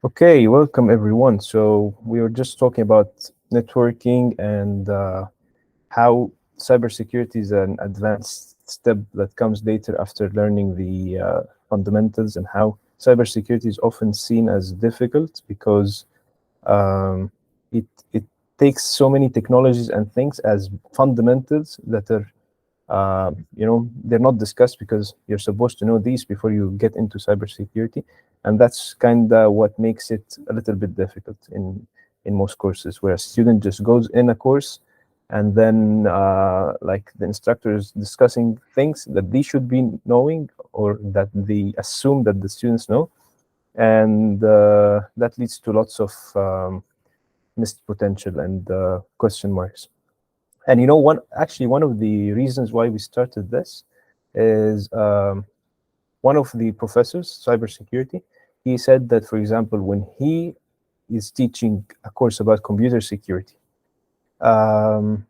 Okay, welcome everyone. So we were just talking about networking and how cybersecurity is an advanced step that comes later after learning the fundamentals, and how cybersecurity is often seen as difficult because um, it takes so many technologies and things as fundamentals that are they're not discussed because you're supposed to know these before you get into cybersecurity, and that's kind of what makes it a little bit difficult in most courses, where a student just goes in a course and then like the instructor is discussing things that they should be knowing or that they assume that the students know, and that leads to lots of missed potential and question marks. And one of the reasons why we started this is one of the professors, cybersecurity, he said that, for example, when he is teaching a course about computer security, um,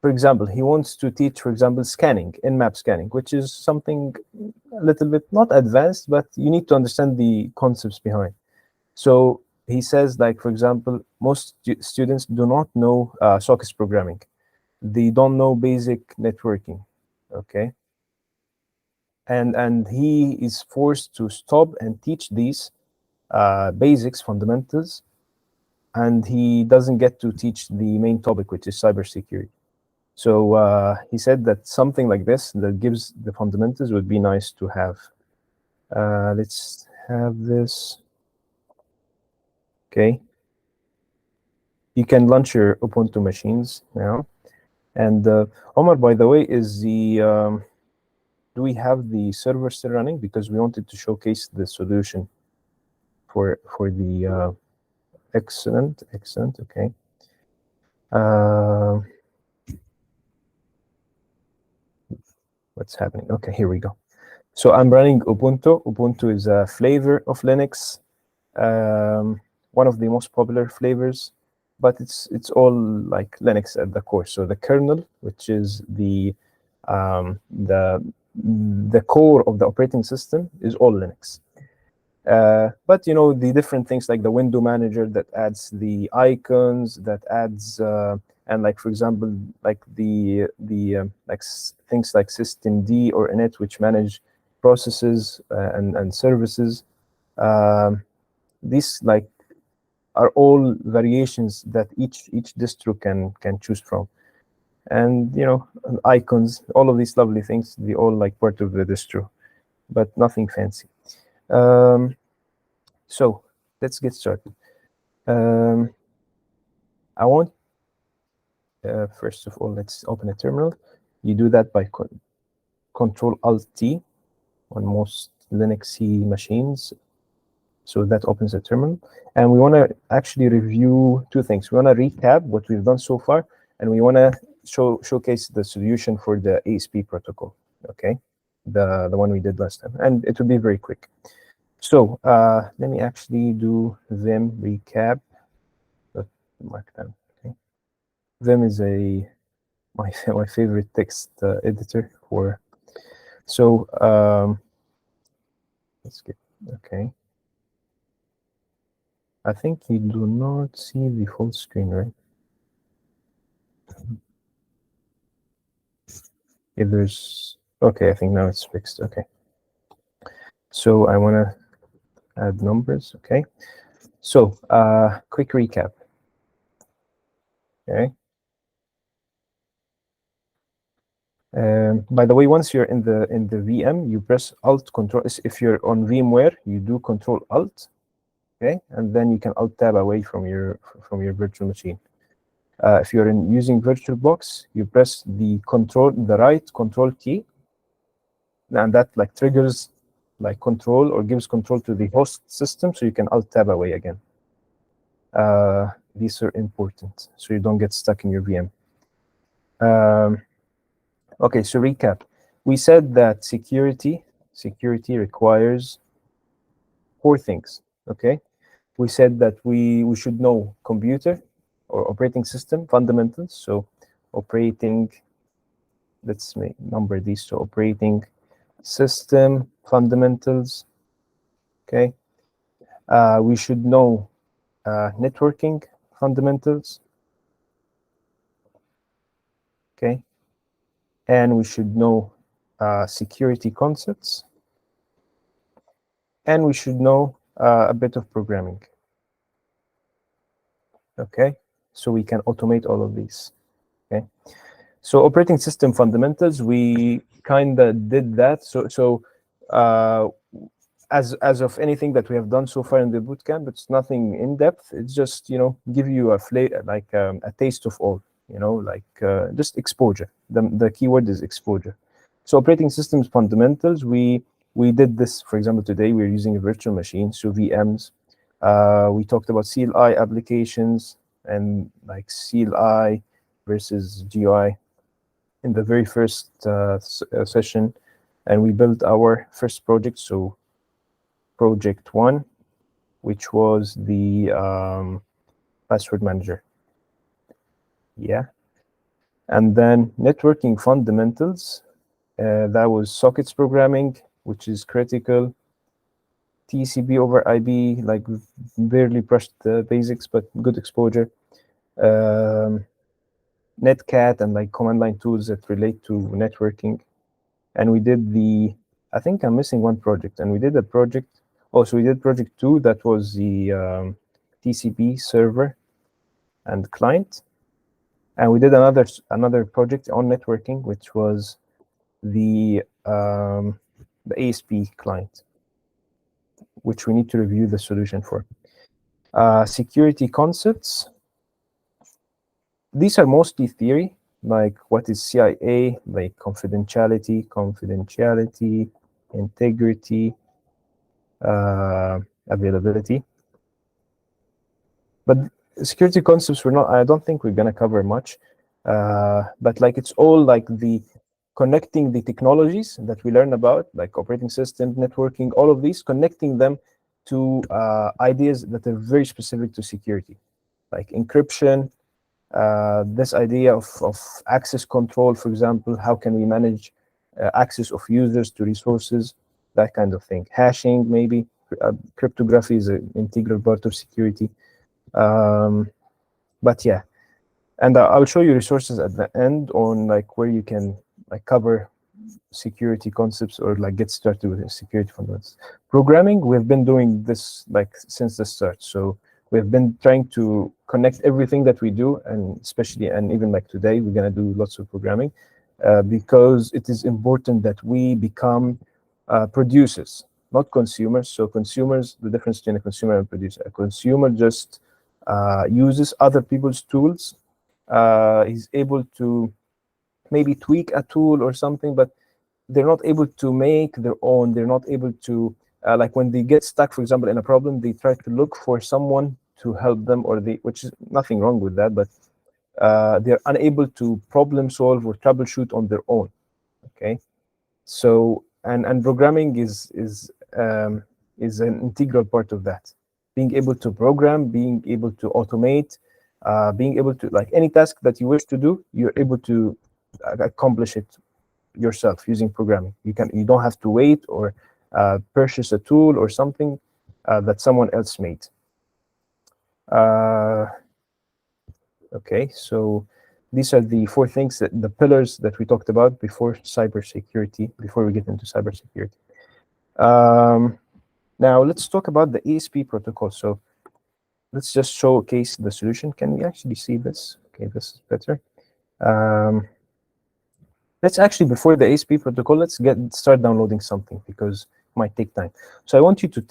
for example, he wants to teach, for example, scanning, in-map scanning, which is something a little bit not advanced, but you need to understand the concepts behind. So he says, like, for example, most students do not know sockets programming. They don't know basic networking, okay? And he is forced to stop and teach these basics, fundamentals, and he doesn't get to teach the main topic, which is cybersecurity. So he said that something like this that gives the fundamentals would be nice to have. Let's have this. Okay. You can launch your Ubuntu machines now. And Omar, by the way, is the do we have the server still running? Because we wanted to showcase the solution for the excellent. Okay. Uh, what's happening? Okay, here we go. So I'm running Ubuntu. Ubuntu is a flavor of Linux, one of the most popular flavors, but it's all like Linux at the core. So the kernel, which is um, the the core of the operating system, is all Linux. But the different things like the window manager that adds the icons, that adds and, like, for example, like the things like systemd or init, which manage processes and services. Um, these like are all variations that each distro can choose from, and icons, all of these lovely things, they all like part of the distro, but nothing fancy. Um, so let's get started. I want first of all, let's open a terminal. You do that by Control-Alt-T on most Linux machines. So that opens a terminal. And we want to actually review two things. We want to recap what we've done so far, and we want to showcase the solution for the ASP protocol, okay? The one we did last time. And it will be very quick. So let me actually do vim recap. Mark down, okay? Vim is my favorite text editor for. So let's get, okay. I think you do not see the full screen, right? If there's, okay, I think now it's fixed. Okay. So I want to add numbers. Okay. So quick recap. Okay. By the way, once you're in the VM, you press Alt Control. If you're on VMware, you do Control Alt, okay, and then you can Alt Tab away from your virtual machine. If you're using VirtualBox, you press the right Control key, and that like triggers like control or gives control to the host system, so you can Alt Tab away again. These are important, so you don't get stuck in your VM. Okay, so recap. We said that security requires 4 things, okay? We said that we should know computer or operating system fundamentals. So operating, let's number these. So operating system fundamentals, okay? We should know networking fundamentals, okay? And we should know security concepts, and we should know a bit of programming, okay? So we can automate all of these, okay? So operating system fundamentals, we kind of did that. So as of anything that we have done so far in the bootcamp, it's nothing in depth. It's just, give you a flavor, like a taste of all, like just exposure. The keyword is exposure. So operating systems fundamentals, we did this, for example, today we're using a virtual machine, so VMs. We talked about CLI applications and like CLI versus GUI in the very first session, and we built our first project. So project 1, which was the password manager. Yeah. And then networking fundamentals, that was sockets programming, which is critical. TCP over IP, like barely brushed the basics, but good exposure. Netcat and like command line tools that relate to networking. And we did I think I'm missing one project, and we did a project. Oh, so we did project 2, that was the TCP server and client. And we did another project on networking, which was the ASP client, which we need to review the solution for. Security concepts. These are mostly theory, like what is CIA, like confidentiality, integrity, availability. But security concepts, I don't think we're gonna cover much. But like it's all like the connecting the technologies that we learn about, like operating system, networking, all of these, connecting them to ideas that are very specific to security, like encryption, this idea of access control, for example, how can we manage access of users to resources, that kind of thing. Hashing, maybe. Cryptography is an integral part of security. But yeah, and I'll show you resources at the end on like where you can like cover security concepts or like get started with security fundamentals. Programming, we've been doing this like since the start. So we've been trying to connect everything that we do, and especially, and even like today, we're gonna do lots of programming because it is important that we become producers, not consumers. So consumers, the difference between a consumer and a producer. A consumer just uses other people's tools. He's able to maybe tweak a tool or something, but they're not able to make their own. They're not able to, like when they get stuck, for example, in a problem, they try to look for someone to help them, or which is nothing wrong with that, but they're unable to problem solve or troubleshoot on their own. Okay, so and programming is an integral part of that. Being able to program, being able to automate, being able to, like, any task that you wish to do, you're able to accomplish it yourself using programming. You don't have to wait or purchase a tool or something that someone else made. Okay, so these are the 4 things, the pillars that we talked about before cybersecurity, before we get into cybersecurity. Now let's talk about the ASP protocol. So let's just showcase the solution. Can we actually see this? Okay, this is better. Let's actually, before the ASP protocol, let's start downloading something because it might take time. So I want you to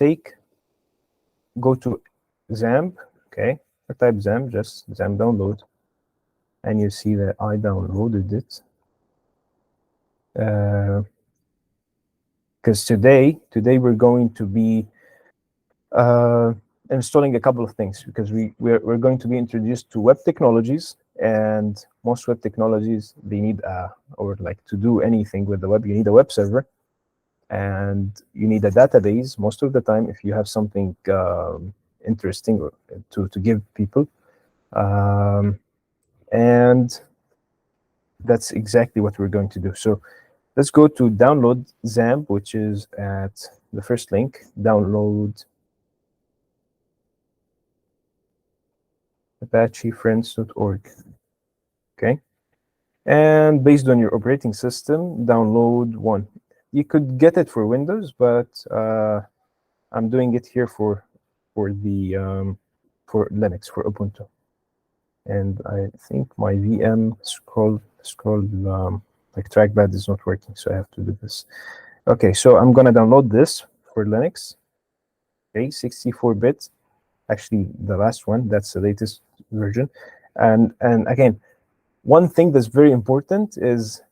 go to XAMPP, okay? I type XAMPP, just XAMPP download, and you see that I downloaded it. Because today we're going to be installing a couple of things, because we're going to be introduced to web technologies, and most web technologies, they need or like to do anything with the web, you need a web server and you need a database most of the time if you have something interesting to give people, and that's exactly what we're going to do. So let's go to download XAMPP, which is at the first link, download apachefriends.org. Okay. And based on your operating system, download one. You could get it for Windows, but I'm doing it here for Linux, for Ubuntu. And I think my VM scroll like trackpad is not working, so I have to do this. Okay, so I'm gonna download this for Linux. Okay, 64-bit. Actually, the last one, that's the latest version. And again, one thing that's very important is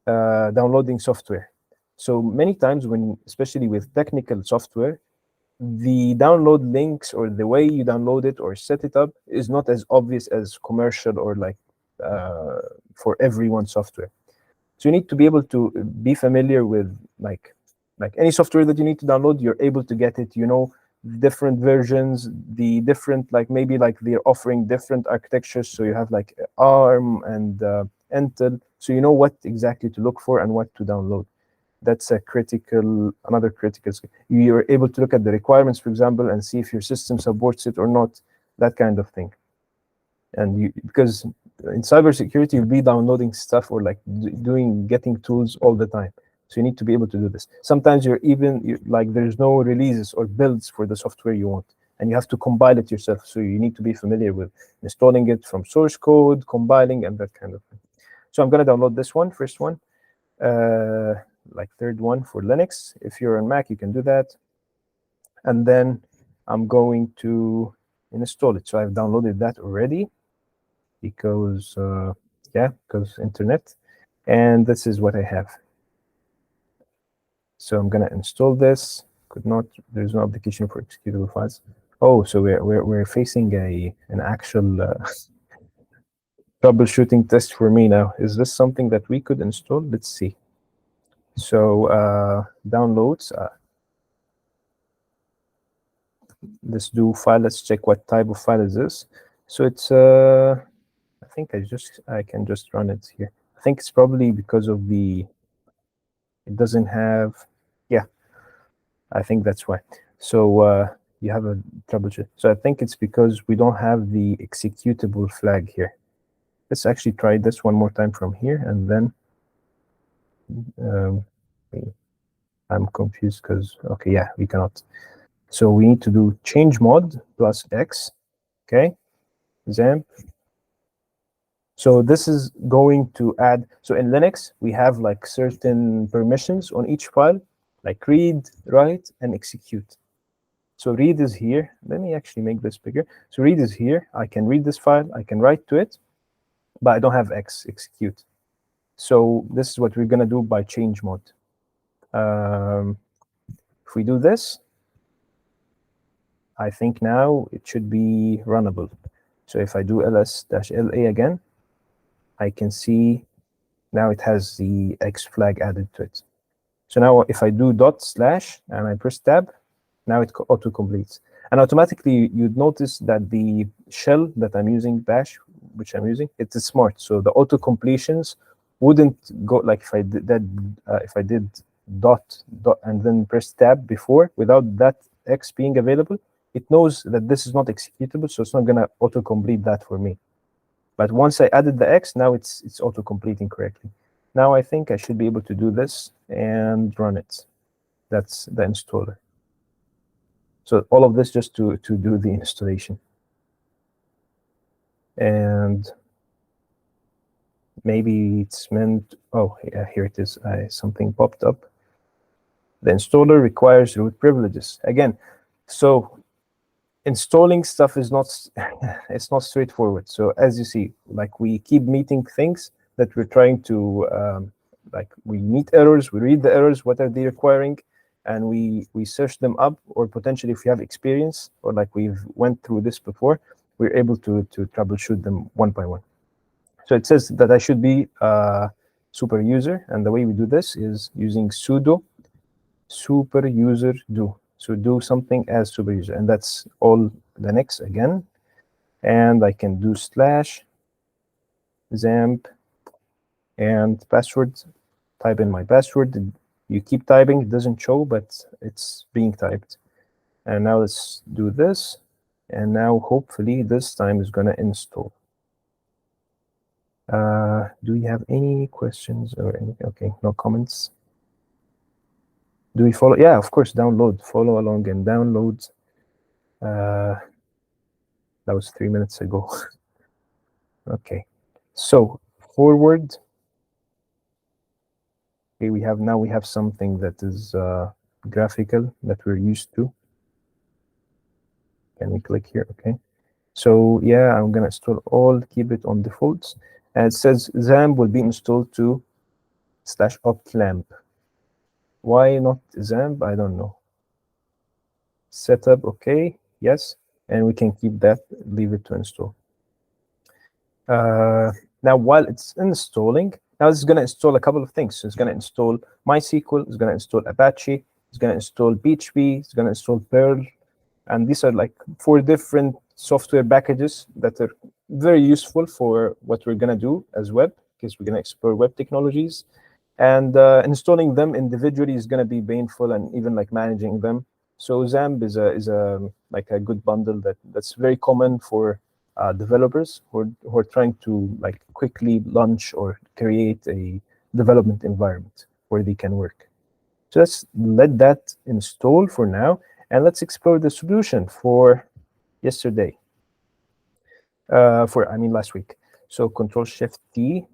downloading software. So many times especially with technical software, the download links or the way you download it or set it up is not as obvious as commercial or like for everyone software. So you need to be able to be familiar with like any software that you need to download, you're able to get it, different versions, the different, like maybe like they're offering different architectures. So you have like ARM and Intel. So you know what exactly to look for and what to download. That's another critical skill. You're able to look at the requirements, for example, and see if your system supports it or not, that kind of thing. And because in cybersecurity, you'll be downloading stuff or like getting tools all the time. So you need to be able to do this. Sometimes like there's no releases or builds for the software you want, and you have to compile it yourself. So you need to be familiar with installing it from source code, compiling, and that kind of thing. So I'm going to download this one, first one. Like third one for Linux. If you're on Mac, you can do that. And then I'm going to install it. So I've downloaded that already because, because internet. And this is what I have. So I'm gonna install this. There's no application for executable files. Oh, so we're facing an actual troubleshooting test for me now. Is this something that we could install? Let's see. So downloads. Let's do file. Let's check what type of file is this. So it's I think I can just run it here. I think it's probably because of it doesn't have, yeah, I think that's why. So you have a troubleshoot. So I think it's because we don't have the executable flag here. Let's actually try this one more time from here, and then I'm confused because, okay, yeah, we cannot. So we need to do change mod plus X, okay, XAMPP. So this is going to add, so in Linux, we have like certain permissions on each file, like read, write, and execute. So read is here. Let me actually make this bigger. So read is here. I can read this file. I can write to it, but I don't have execute. So this is what we're going to do by change mod. If we do this, I think now it should be runnable. So if I do ls-la again, I can see now it has the X flag added to it. So now if I do // and I press tab, now it auto-completes. And automatically you'd notice that the shell that I'm using, bash, which I'm using, it is smart. So the auto-completions wouldn't go like if I did that, if I did dot and then press tab before without that X being available, it knows that this is not executable, so it's not gonna auto-complete that for me. But once I added the X, now it's auto-completing correctly. Now I think I should be able to do this and run it. That's the installer. So all of this just to do the installation. And maybe it's meant, oh, yeah, here it is. Something popped up. The installer requires root privileges. Again, so installing stuff is not, it's not straightforward. So as you see, like we keep meeting things that we're trying to, like we meet errors, we read the errors, what are they requiring? And we search them up, or potentially if we have experience, or like we've went through this before, we're able to troubleshoot them one by one. So it says that I should be a super user, and the way we do this is using sudo super user do. So do something as super user, and that's all Linux again. And I can do /XAMPP and password, type in my password. You keep typing, it doesn't show, but it's being typed. And now let's do this. And now hopefully this time is gonna install. Do we have any questions or anything? Okay, no comments. Do we follow? Yeah, of course, download, follow along and download. That was 3 minutes ago. Okay, so forward. Okay, we have something that is graphical that we're used to. Can we click here? Okay. So yeah, I'm gonna install all, keep it on defaults. And it says XAMPP will be installed to /opt-lamp. Why not XAMPP? I don't know. Setup, okay, yes. And we can keep that, leave it to install. Now, while it's installing, now it's gonna install a couple of things. So it's gonna install MySQL, it's gonna install Apache, it's gonna install PHP, it's gonna install Perl. And these are like 4 different software packages that are very useful for what we're gonna do as web, because we're gonna explore web technologies. And installing them individually is gonna be painful, and even like managing them. So XAMPP is a like a good bundle that's very common for developers who are trying to like quickly launch or create a development environment where they can work. So let's let that install for now, and let's explore the solution for yesterday. Last week. So Control-Shift-T.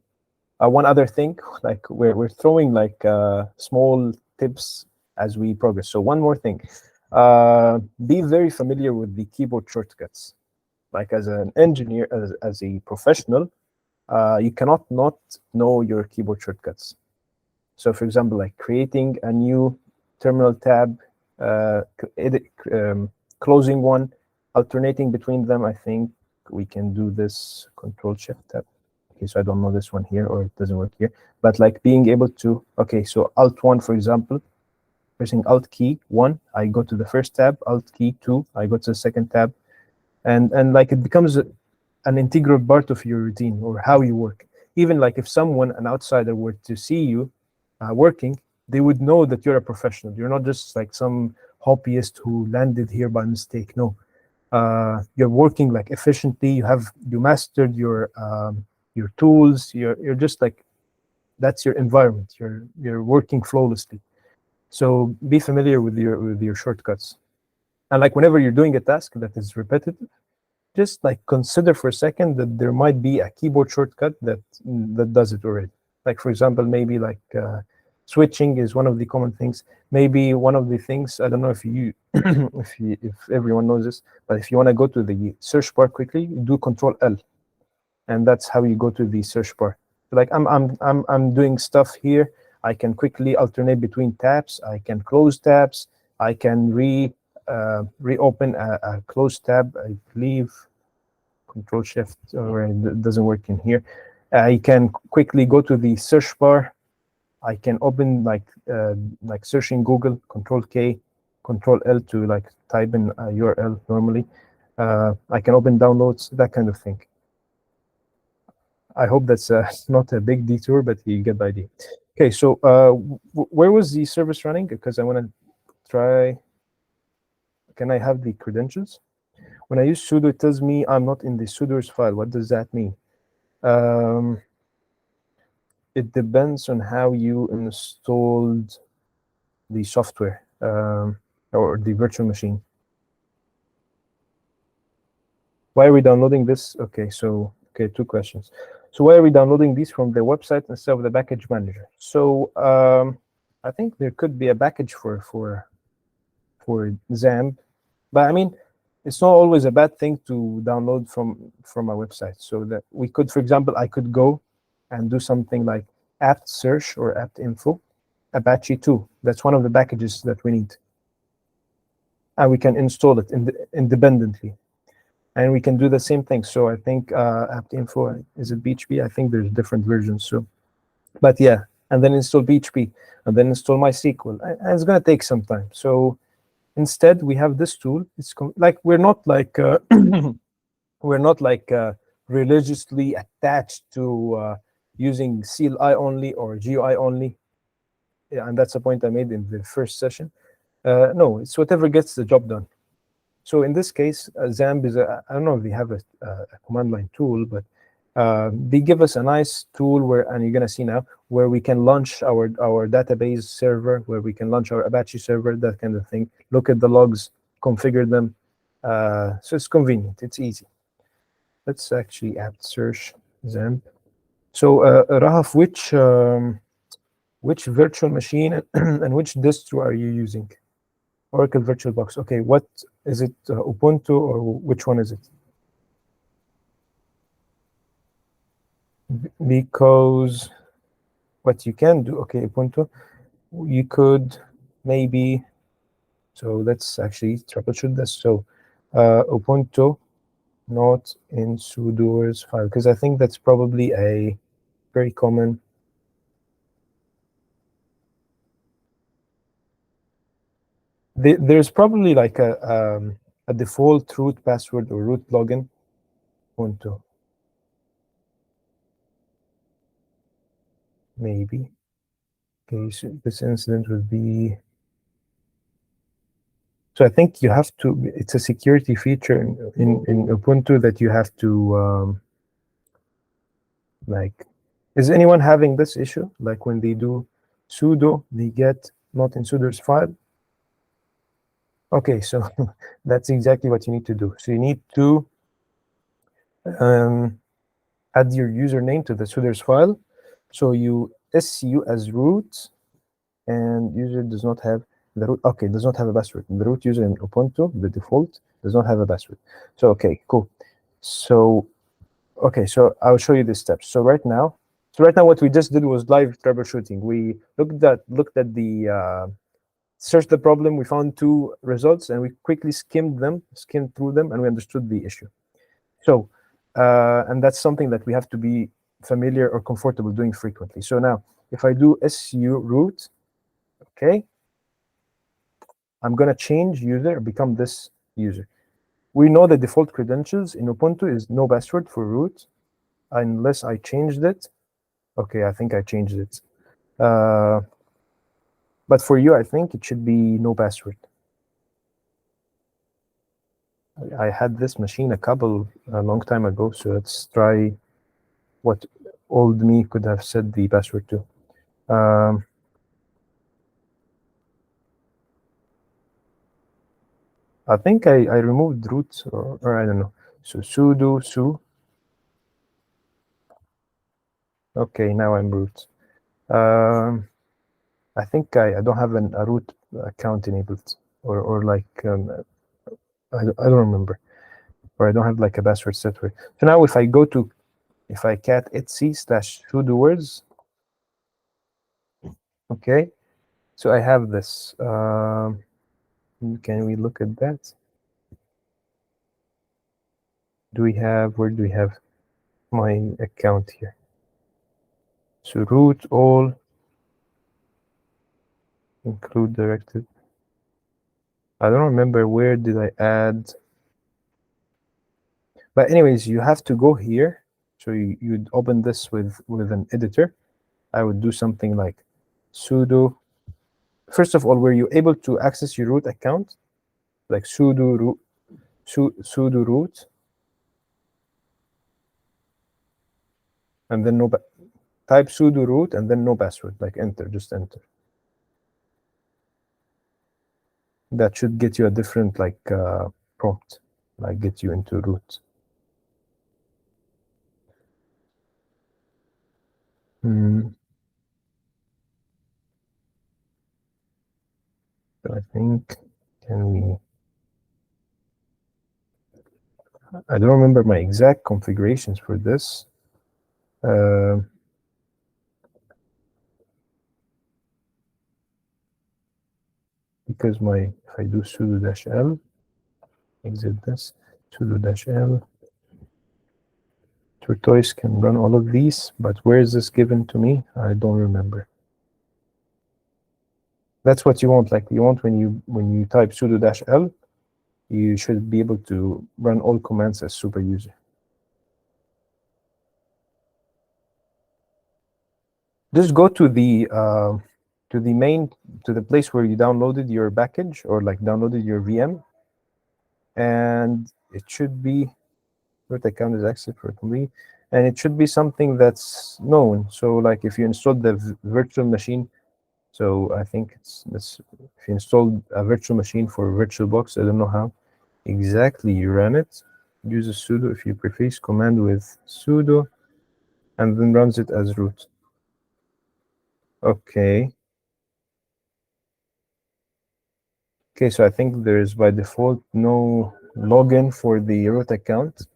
One other thing, like we're throwing like small tips as we progress. So one more thing, be very familiar with the keyboard shortcuts. Like as an engineer, as a professional, you cannot not know your keyboard shortcuts. So for example, like creating a new terminal tab, closing one, alternating between them. I think we can do this Control-Shift-Tab. Okay, so I don't know this one here, or it doesn't work here. But like being able to, okay, so Alt-1, for example, pressing Alt key 1, I go to the first tab, Alt key 2, I go to the second tab. And like it becomes an integral part of your routine or how you work. Even like if someone, an outsider, were to see you working, they would know that you're a professional. You're not just like some hobbyist who landed here by mistake. No, you're working like efficiently. You mastered your tools. You're just like, that's your environment. You're working flawlessly. So be familiar with your shortcuts. And like whenever you're doing a task that is repetitive, just like consider for a second that there might be a keyboard shortcut that does it already. Like for example, maybe like switching is one of the common things. Maybe one of the things, I don't know if you if everyone knows this, but if you want to go to the search bar quickly, you do Control L, and that's how you go to the search bar. Like I'm doing stuff here. I can quickly alternate between tabs. I can close tabs. I can reopen a closed tab. I believe Control-Shift, or it doesn't work in here. I can quickly go to the search bar. I can open like searching Google, Control-K, Control-L to like type in a URL normally. I can open downloads, that kind of thing. I hope that's not a big detour, but you get the idea. Okay, so where was the service running? Because I want to try. Can I have the credentials? When I use sudo, it tells me I'm not in the sudoers file. What does that mean? It depends on how you installed the software or the virtual machine. Why are we downloading this? Okay, so 2 questions. So why are we downloading these from the website instead of the package manager? So I think there could be a package for XAMPP, but I mean, it's not always a bad thing to download from a website. So that we could, for example, I could go and do something like apt search or apt info, Apache 2. That's one of the packages that we need. And we can install it independently. And we can do the same thing. So I think apt info, is it PHP? I think there's different versions. So, but yeah, and then install PHP, and then install MySQL. And it's going to take some time. So instead, we have this tool. It's like we're not like religiously attached to using CLI only or GUI only. Yeah, and that's a point I made in the first session. No, it's whatever gets the job done. So in this case, XAMPP is I don't know if they have a command line tool, but they give us a nice tool where, and you're gonna see now, where we can launch our database server, where we can launch our Apache server, that kind of thing. Look at the logs, configure them. So it's convenient. It's easy. Let's actually apt search XAMPP. So Rahaf, which virtual machine and which distro are you using? Oracle VirtualBox. Okay, what is it? Ubuntu, or which one is it? Because what you can do, okay, Ubuntu, you could maybe, so let's actually troubleshoot this. So Ubuntu, not in sudoers file, because I think that's probably a very common. There's probably like a default root password or root login. Ubuntu, maybe. Okay, so this incident would be. So I think you have to. It's a security feature in Ubuntu that you have to like. Is anyone having this issue? Like when they do sudo, they get not in sudoers file. Okay, so that's exactly what you need to do. So you need to add your username to the sudoers file. So you su as root, and user does not have the root. Okay, does not have a password. The root user in Ubuntu, the default, does not have a password. So okay, cool. So okay, so I'll show you the steps. So right now, what we just did was live troubleshooting. We looked at the searched the problem. We found two results, and we quickly skimmed through them, and we understood the issue. So, and that's something that we have to be familiar or comfortable doing frequently. So now, if I do su root, okay, I'm gonna change user, become this user. We know the default credentials in Ubuntu is no password for root, unless I changed it. Okay, I think I changed it. But for you, I think it should be no password. I had this machine a long time ago, so let's try what old me could have said the password to. I think I removed root, or I don't know. So sudo su. Okay, now I'm root. I think I don't have a root account enabled, or like I don't remember, or I don't have like a password set for it. So now if I cat etc/sudo words, okay, so I have this. Can we look at that? Where do we have my account here? So root all include directed. I don't remember where did I add. But anyways, you have to go here. So you'd open this with an editor. I would do something like sudo. First of all, were you able to access your root account? Like sudo root, sudo root, and then type sudo root and then no password, like enter, just enter. That should get you a different like prompt, like get you into root. So I think, I don't remember my exact configurations for this. Because if I do sudo -l, exit this, sudo -l, Tortoise can run all of these, but where is this given to me? I don't remember. That's what you want. Like you want when you type sudo -l, you should be able to run all commands as super user. Just go to the place where you downloaded your package, or like downloaded your VM. and it should be root account is active for complete, and it should be something that's known. So like if you installed the virtual machine, so I think it's this, if you installed a virtual machine for VirtualBox, I don't know how exactly you ran it. Use a sudo if you preface command with sudo and then runs it as root. Okay. Okay, so I think there is by default no login for the root account.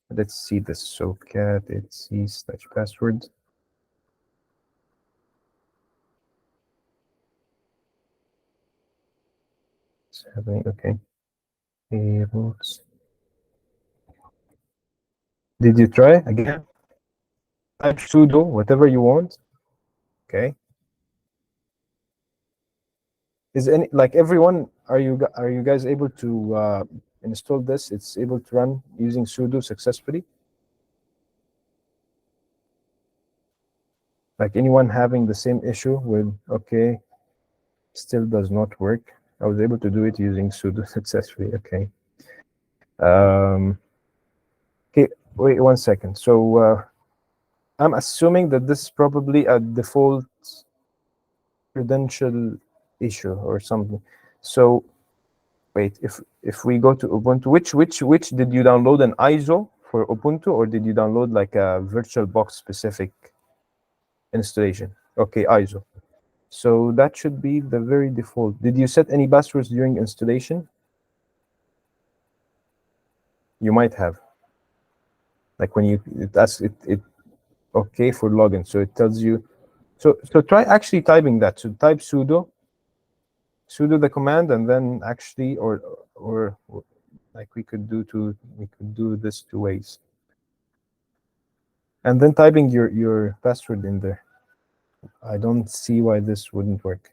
Let's see this. So cat etc/password. It's happening. Okay. Roots. Did you try again? Type sudo, whatever you want. Okay. Is any like everyone? Are you guys able to install this? It's able to run using sudo successfully. Like anyone having the same issue with okay, still does not work. I was able to do it using sudo successfully. Okay. Okay. Wait 1 second. So I'm assuming that this is probably a default credential issue or something. So wait, if we go to Ubuntu, which did you download, an ISO for Ubuntu, or did you download like a VirtualBox specific installation? Okay, ISO. So that should be the very default. Did you set any passwords during installation? You might have. Like when it asks it okay for login, so it tells you. So try actually typing that. So type sudo the command, and then actually or like we could do this 2 ways. And then typing your password in there. I don't see why this wouldn't work.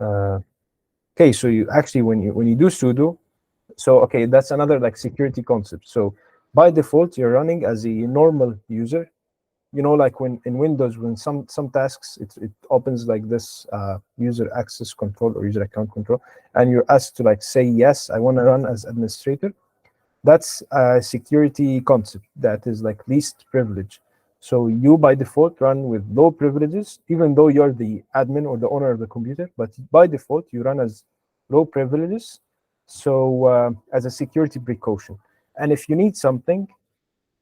Okay, so you actually when you do sudo, so okay, that's another like security concept. So by default, you're running as a normal user. You know, like when in Windows, when some tasks it opens like this user access control or user account control, and you're asked to like say yes, I want to run as administrator. That's a security concept that is like least privilege. So you by default run with low privileges, even though you're the admin or the owner of the computer, but by default you run as low privileges. So as a security precaution. And if you need something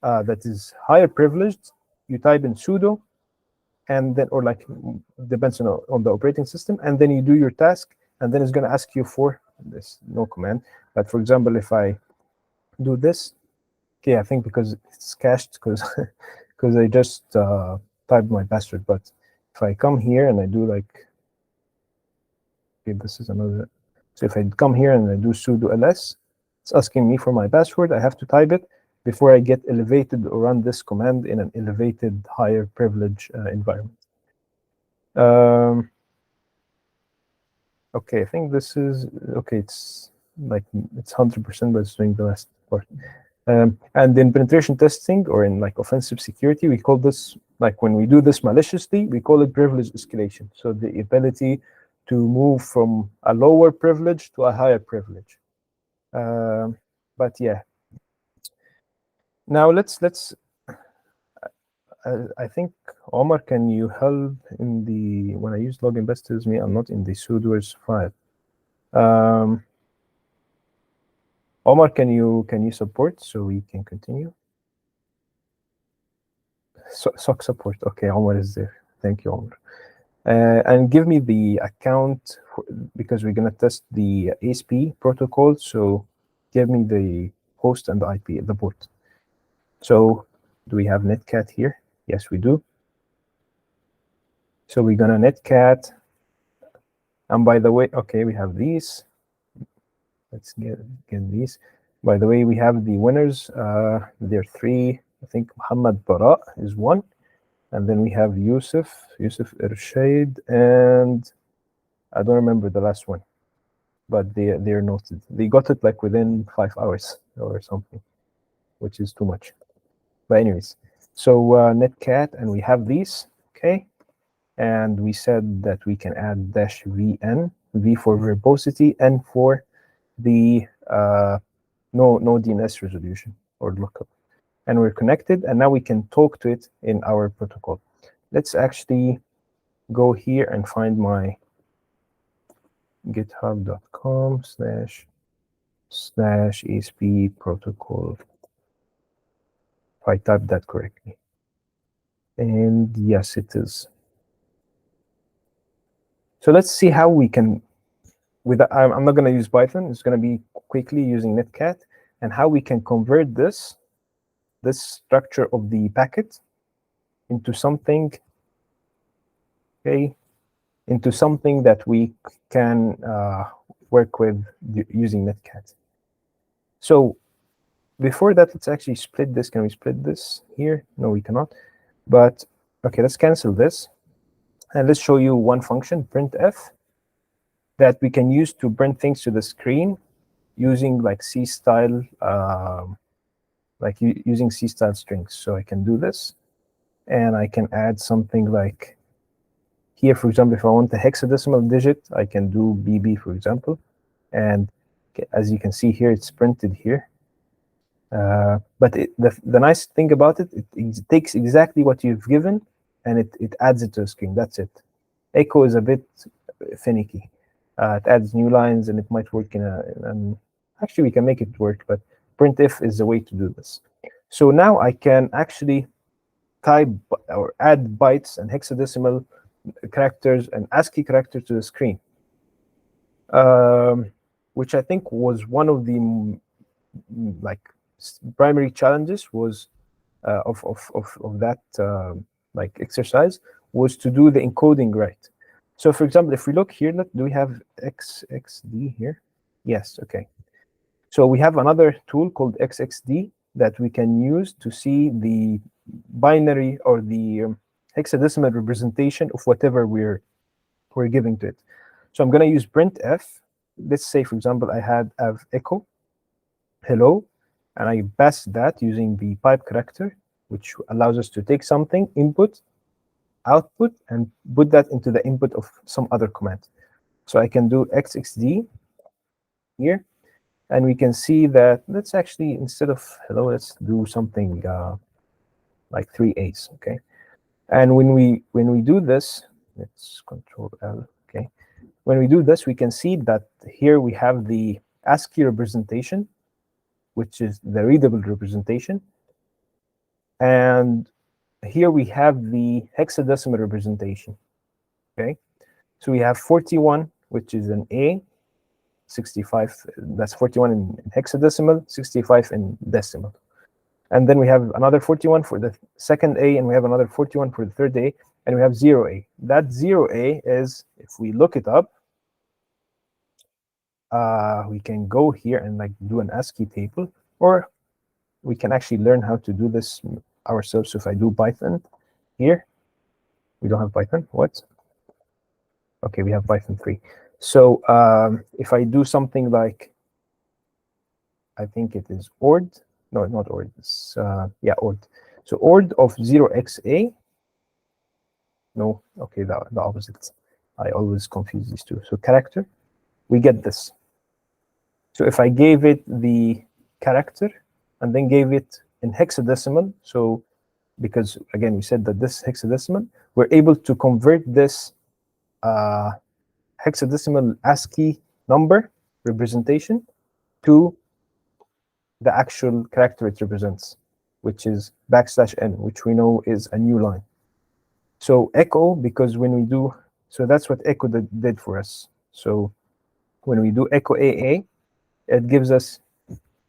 that is higher privileged, you type in sudo, and then, or like depends on the operating system, and then you do your task, and then it's going to ask you for this no command. But for example, if I do this, okay, I think because it's cached, because because I just typed my password. But if I come here and I do like, okay, this is another. So if I come here and I do sudo ls, it's asking me for my password. I have to type it before I get elevated or run this command in an elevated higher privilege environment. Okay, I think this is okay. It's like it's 100%, but it's doing the last part. And in penetration testing or in like offensive security, we call this, like when we do this maliciously, we call it privilege escalation. So the ability to move from a lower privilege to a higher privilege. But yeah. Now let's I think Omar, can you help in the when I use login best tells me I'm not in the sudoers file. Omar, can you support so we can continue? SOC support. Okay, Omar is there. Thank you, Omar. And give me the account because we're gonna test the ASP protocol. So give me the host and the IP, the port. So do we have netcat here? Yes, we do. So we're gonna netcat. And by the way, okay, we have these. Let's get these. By the way, we have the winners. There are 3. I think Muhammad Bara is 1. And then we have Yusuf Irshaid, and I don't remember the last one, but they're noted. They got it like within 5 hours or something, which is too much. But anyways, so netcat, and we have these, okay? And we said that we can add -vn, v for verbosity, n for the no DNS resolution or lookup. And we're connected, and now we can talk to it in our protocol. Let's actually go here and find my github.com//ESP protocol, if I type that correctly. And yes, it is. So let's see how we can, I'm not going to use Python. It's going to be quickly using Netcat, and how we can convert this structure of the packet into something, okay, into something that we can work with using Netcat. So before that, let's actually split this. Can we split this here? No, we cannot. But okay, let's cancel this. And let's show you one function, printf, that we can use to print things to the screen using like C style, using C style strings. So I can do this, and I can add something like here, for example, if I want a hexadecimal digit, I can do BB, for example. And as you can see here, it's printed here. But the nice thing about it, it takes exactly what you've given, and it adds it to the screen. That's it. Echo is a bit finicky. It adds new lines, and it might work actually, we can make it work, but printf is the way to do this. So now I can actually type or add bytes and hexadecimal characters and ASCII characters to the screen, which I think was one of the primary challenges was of that exercise, was to do the encoding right. So for example, if we look here, do we have XXD here? Yes, okay. So we have another tool called XXD that we can use to see the binary or the hexadecimal representation of whatever we're giving to it. So I'm going to use printf. Let's say, for example, I have echo hello, and I pass that using the pipe character, which allows us to take something, input, output, and put that into the input of some other command. So I can do xxd here, and we can see that, let's actually, instead of hello, let's do something like 3 A's, okay? And when we do this, let's Control L, okay? When we do this, we can see that here we have the ASCII representation, which is the readable representation. And here we have the hexadecimal representation, okay? So we have 41, which is an A, 65, that's 41 in hexadecimal, 65 in decimal. And then we have another 41 for the second A, and we have another 41 for the third A, and we have 0A. That 0A is, if we look it up, we can go here and do an ASCII table, or we can actually learn how to do this ourselves. So if I do Python here, we don't have Python, what? Okay, we have Python 3. So if I do something like, I think it is ord, no, not ord, it's, yeah, ord. So ord of 0xa, no, okay, the opposite. I always confuse these two. So character, we get this. So if I gave it the character and then gave it in hexadecimal, so because again, we said that this hexadecimal, we're able to convert this hexadecimal ASCII number representation to the actual character it represents, which is \n, which we know is a new line. So echo, because when we do, so that's what echo did for us. So when we do echo AA, it gives us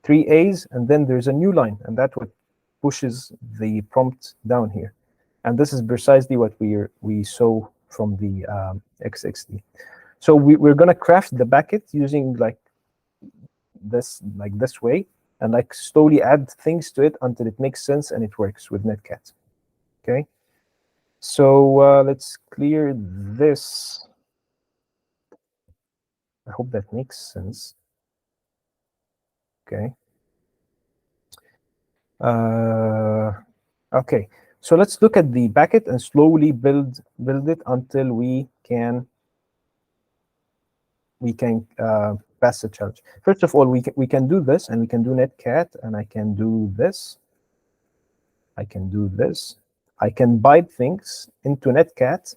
3 A's, and then there's a new line, and that's what pushes the prompt down here. And this is precisely what we saw from the XXD. So we're going to craft the packet using this way, and slowly add things to it until it makes sense and it works with Netcat. Okay. So let's clear this. I hope that makes sense. Okay. Okay. So let's look at the packet and slowly build it until we can pass the challenge. First of all, we can do this, and we can do netcat, and I can do this. I can do this. I can bind things into netcat.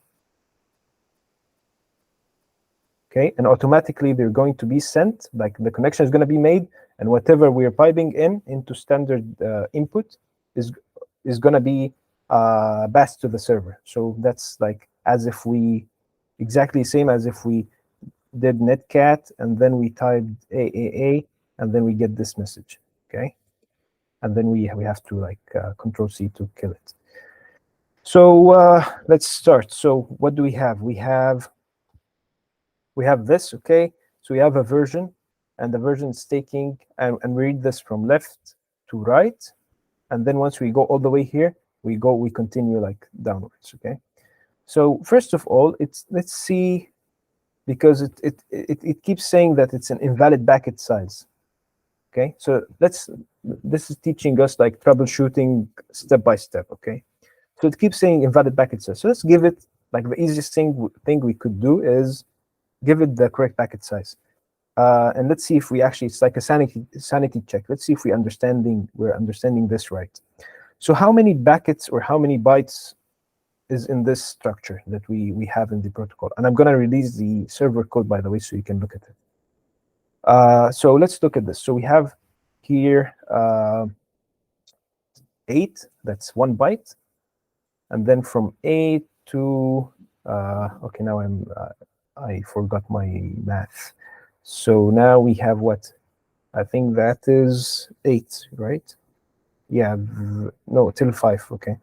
Okay, and automatically they're going to be sent, like the connection is going to be made, and whatever we're piping in into standard input is going to be passed to the server. So that's like as if we, exactly same as if we did netcat, and then we typed AAA, and then we get this message, okay? And then we have to like Control C to kill it. So let's start. So what do we have? We have this, okay? So we have a version, and the version is taking, and we read this from left to right, and then once we go all the way here, we continue like downwards, okay? So first of all, let's see, because it keeps saying that it's an invalid packet size, okay? So this is teaching us like troubleshooting step by step, okay? So it keeps saying invalid packet size. So let's give it, like the easiest thing we could do is give it the correct packet size. And let's see if we actually, it's like a sanity check. Let's see if we're understanding this right. So how many packets or how many bytes is in this structure that we have in the protocol? And I'm going to release the server code, by the way, so you can look at it. So let's look at this. So we have here 8, that's 1 byte. And then from 8 to, okay, now I forgot my math. So now we have what? I think that is 8, right? Yeah, no, till 5, okay.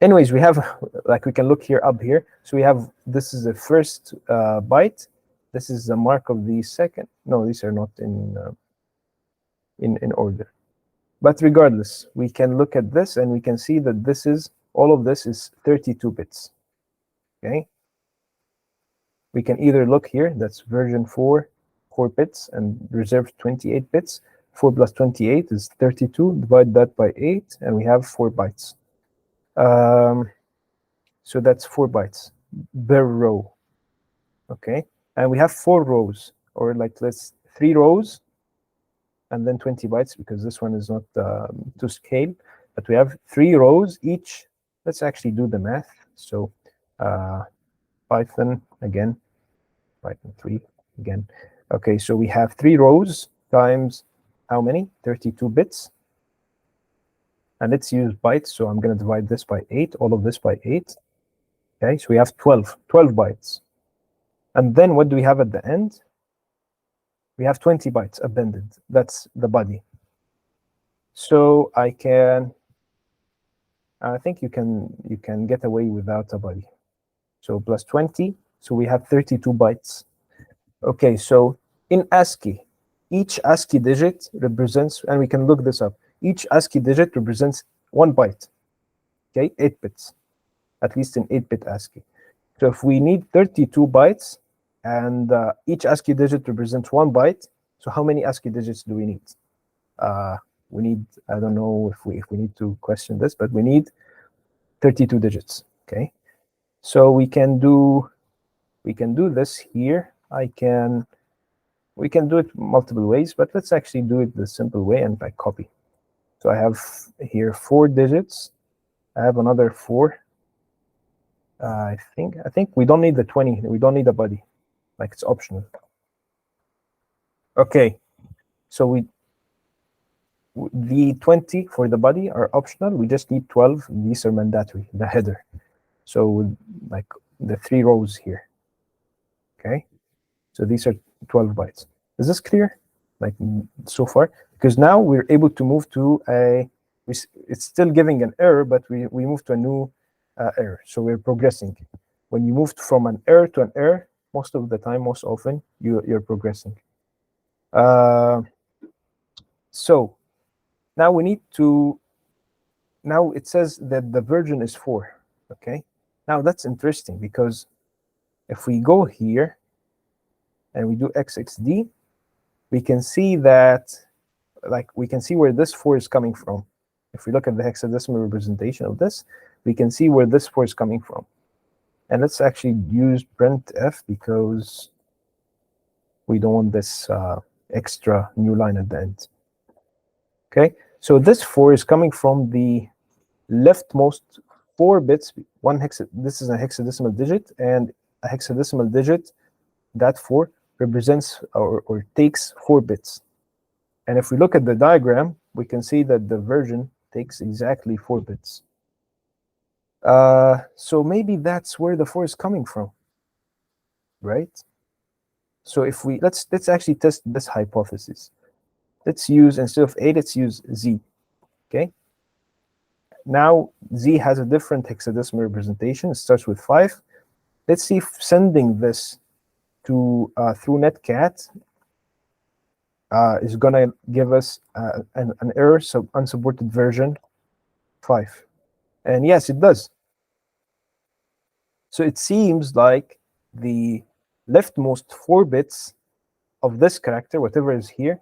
Anyways, we have, like we can look here up here. So we have, this is the first byte. This is the mark of the second. No, these are not in order. But regardless, we can look at this and we can see that this is, all of this is 32 bits, okay? We can either look here, that's version 4 bits and reserved 28 bits. 4 plus 28 is 32, divide that by 8, and we have 4 bytes. So that's 4 bytes per row, okay? And we have 4 rows, or like let's 3 rows, and then 20 bytes, because this one is not to scale, but we have 3 rows each. Let's actually do the math. So Python again, Python 3 again. Okay, so we have 3 rows times how many? 32 bits. And let's use bytes, so I'm going to divide this by 8, all of this by 8. Okay, so we have 12 bytes. And then what do we have at the end? We have 20 bytes appended. That's the body. So I think you can get away without a body. So plus 20, so we have 32 bytes. Okay, so in ASCII, each ASCII digit represents, and we can look this up, each ASCII digit represents 1 byte, okay, 8 bits, at least in 8-bit ASCII. So if we need 32 bytes, and each ASCII digit represents 1 byte, so how many ASCII digits do we need? We need, I don't know if we need to question this, but we need 32 digits, okay? So we can do this here. We can do it multiple ways, but let's actually do it the simple way and by copy. So I have here 4 digits. I have another 4. I think we don't need the 20. We don't need a body, like it's optional. Okay, so the 20 for the body are optional. We just need 12. These are mandatory, the header. So like the 3 rows here. Okay, so these are 12 bytes. Is this clear? Like so far? Because now we're able to move to it's still giving an error, but we move to a new error. So we're progressing. When you move from an error to an error, most of the time, most often, you're progressing. So now we need to, now it says that the version is 4, okay? Now that's interesting, because if we go here and we do XXD, we can see that, like, we can see where this 4 is coming from. If we look at the hexadecimal representation of this, we can see where this 4 is coming from. And let's actually use printf, because We don't want this extra new line at the end. Okay, so this 4 is coming from the leftmost 4 bits. This is a hexadecimal digit, and a hexadecimal digit, that 4 represents or takes 4 bits. And if we look at the diagram, we can see that the version takes exactly 4 bits. So maybe that's where the 4 is coming from, right? So if we let's actually test this hypothesis. Let's use, instead of A, let's use Z. Okay. Now Z has a different hexadecimal representation. It starts with 5. Let's see if sending this to through netcat is gonna give us an error, so unsupported version 5. And yes, it does. So it seems like the leftmost 4 bits of this character, whatever is here,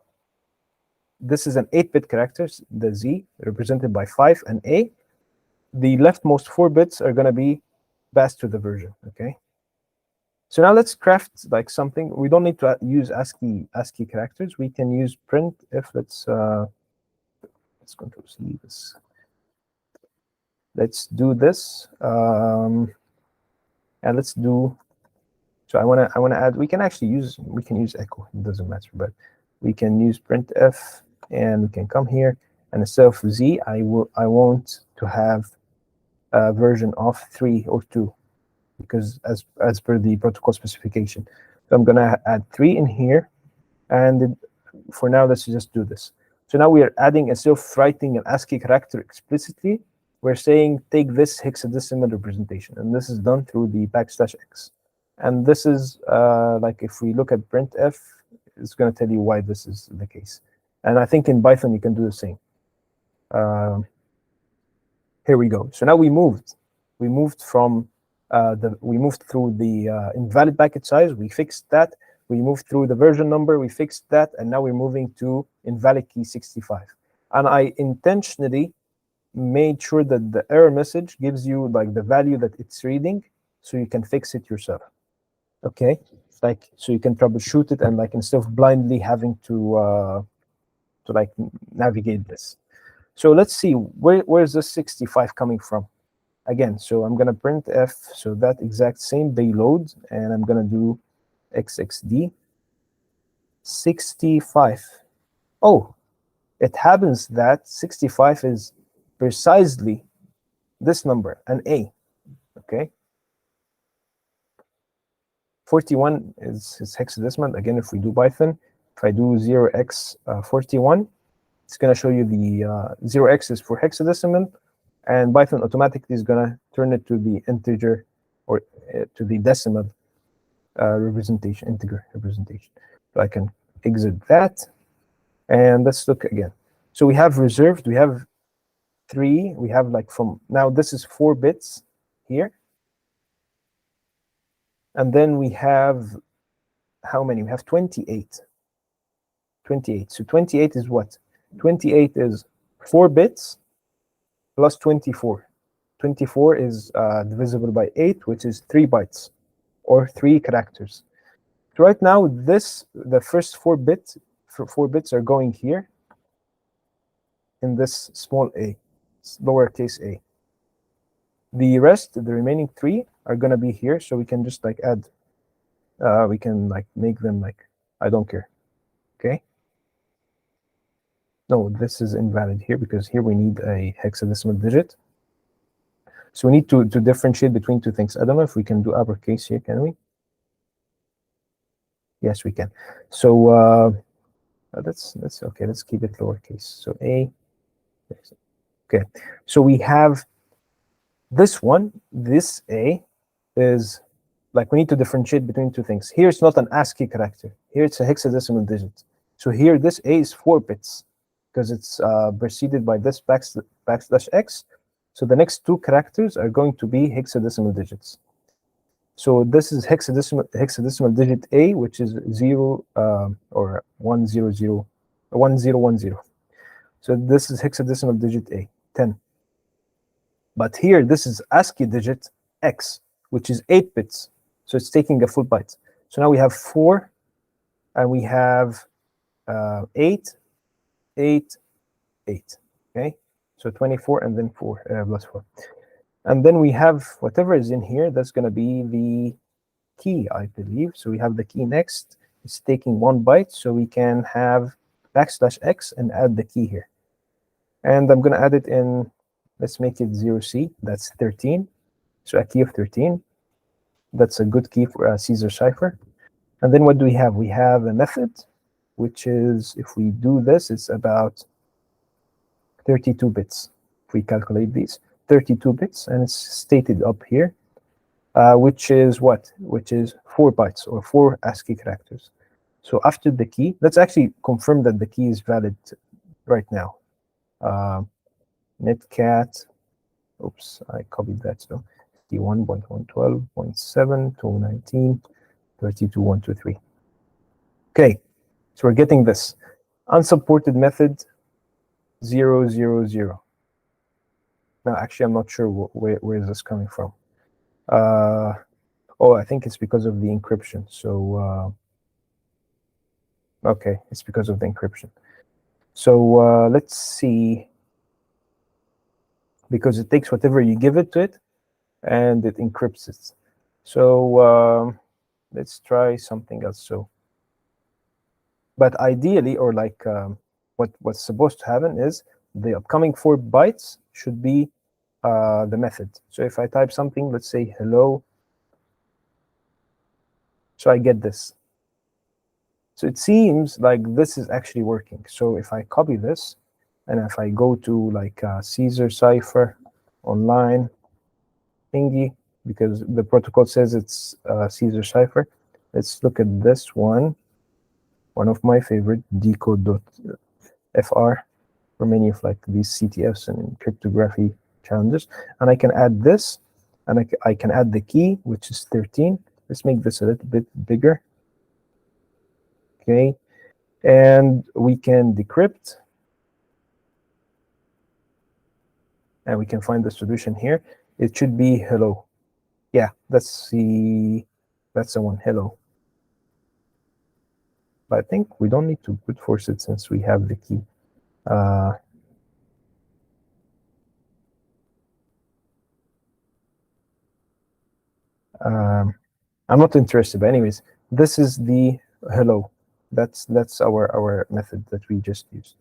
this is an 8-bit character, the Z, represented by 5 and A. The leftmost 4 bits are going to be passed to the version, okay? So now let's craft like something. We don't need to use ASCII characters. We can use printf. Let's Control C this. Let's do this, and let's do. So I wanna add. We can use echo. It doesn't matter, but we can use printf, and we can come here, and instead of Z, I want to have a version of 3 or 2, because as per the protocol specification. So I'm gonna add 3 in here, and for now, let's just do this. So now we are adding, instead of writing an ASCII character explicitly, we're saying take this hexadecimal representation, and this is done through the \x. And this is like if we look at printf, it's going to tell you why this is the case. And I think in Python you can do the same. Here we go. So now we moved from we moved through the invalid packet size. We fixed that. We moved through the version number. We fixed that, and now we're moving to invalid key 65. And I intentionally made sure that the error message gives you like the value that it's reading, so you can fix it yourself. Okay, like so you can troubleshoot it, and like instead of blindly having to like navigate this. So let's see, where is this 65 coming from? Again, so I'm gonna print f, so that exact same payload, and I'm gonna do xxd 65. Oh, it happens that 65 is precisely this number, an A. Okay. 41 is hexadecimal. Again, if we do Python, if I do 0x41, it's going to show you the 0x is for hexadecimal, and Python automatically is going to turn it to the integer, or to the decimal representation, integer representation. So I can exit that, and let's look again. So we have reserved, we have 3, we have like from, now this is 4 bits here. And then we have, how many? We have 28. 28. So 28 is what? 28 is 4 bits plus 24. 24 is divisible by 8, which is 3 bytes, or 3 characters. So right now, the first 4 bits are going here in this small a, lowercase a. The rest, the remaining 3, are going to be here, so we can just like add, we can like make them like, I don't care. Okay. No, this is invalid here, because here we need a hexadecimal digit. So we need to differentiate between 2 things. I don't know if we can do uppercase here, can we? Yes, we can. So that's okay. Let's keep it lowercase. So a. Okay. So we have this one. This a is like, we need to differentiate between 2 things. Here it's not an ASCII character. Here it's a hexadecimal digit. So here this a is 4 bits, because it's preceded by this \x. So the next 2 characters are going to be hexadecimal digits. So this is hexadecimal digit A, which is 0 or 100, 1010. So this is hexadecimal digit A, 10. But here, this is ASCII digit X, which is 8 bits. So it's taking a full byte. So now we have 4 and we have 8, 8, 8. Okay, so 24 and then 4 plus 4. And then we have whatever is in here, that's going to be the key, I believe. So we have the key next. It's taking 1 byte, so we can have \x and add the key here. And I'm going to add it in, let's make it 0C, that's 13. So a key of 13. That's a good key for a Caesar cipher. And then what do we have? We have a method, which is, if we do this, it's about 32 bits. If we calculate these, 32 bits, and it's stated up here, which is what? Which is 4 bytes or 4 ASCII characters. So after the key, let's actually confirm that the key is valid right now. Netcat, oops, I copied that. So 51.112.7 to 19, 32.123. Okay, so we're getting this. Unsupported method 0, 0, 0. Now, actually, I'm not sure where is this coming from. Oh, I think it's because of the encryption. So, okay, it's because of the encryption. So let's see, because it takes whatever you give it to it, and it encrypts it. So let's try something else. So, but ideally, or like what's supposed to happen is the upcoming 4 bytes should be the method. So if I type something, let's say hello, so I get this. So it seems like this is actually working. So if I copy this, and if I go to like Caesar cipher online thingy, because the protocol says it's Caesar cipher, let's look at this one of my favorite, decode.fr, for many of like these CTFs and cryptography challenges. And I can add this, and I can add the key, which is 13. Let's make this a little bit bigger. Okay, and we can decrypt, and we can find the solution here. It should be hello. Yeah, that's the one, hello. But I think we don't need to brute force it since we have the key. I'm not interested, but anyways, this is the hello. That's our method that we just used.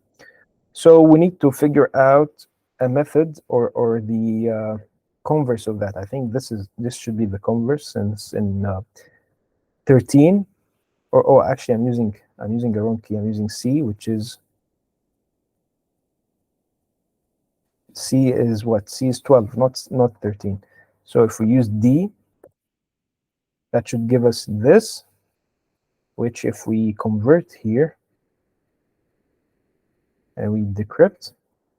So we need to figure out a method or the converse of that. I think this should be the converse, since in 13, or actually I'm using a wrong key. I'm using C, which is C is what? C is 12, not 13. So if we use D, that should give us this, which if we convert here and we decrypt,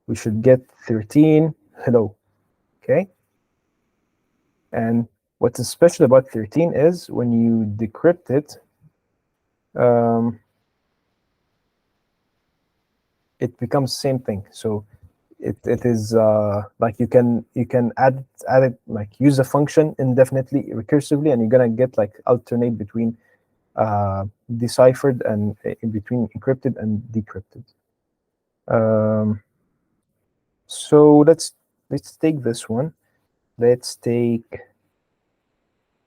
we should get 13 hello. Okay. And what's special about 13 is when you decrypt it, it becomes same thing. So it is like you can add it, like use a function indefinitely recursively, and you're gonna get like alternate between deciphered and in between encrypted and decrypted. So let's take this one. Let's take,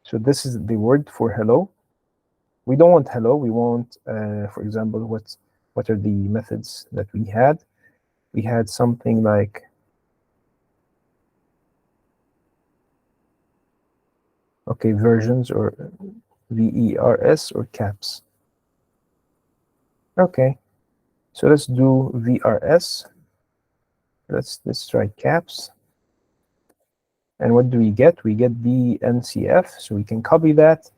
so this is the word for hello. We don't want hello. We want, for example, what are the methods that we had? We had something like versions, or VERS, or caps. Okay, so let's do VRS. Let's try caps. And what do we get? We get the NCF, so we can copy that.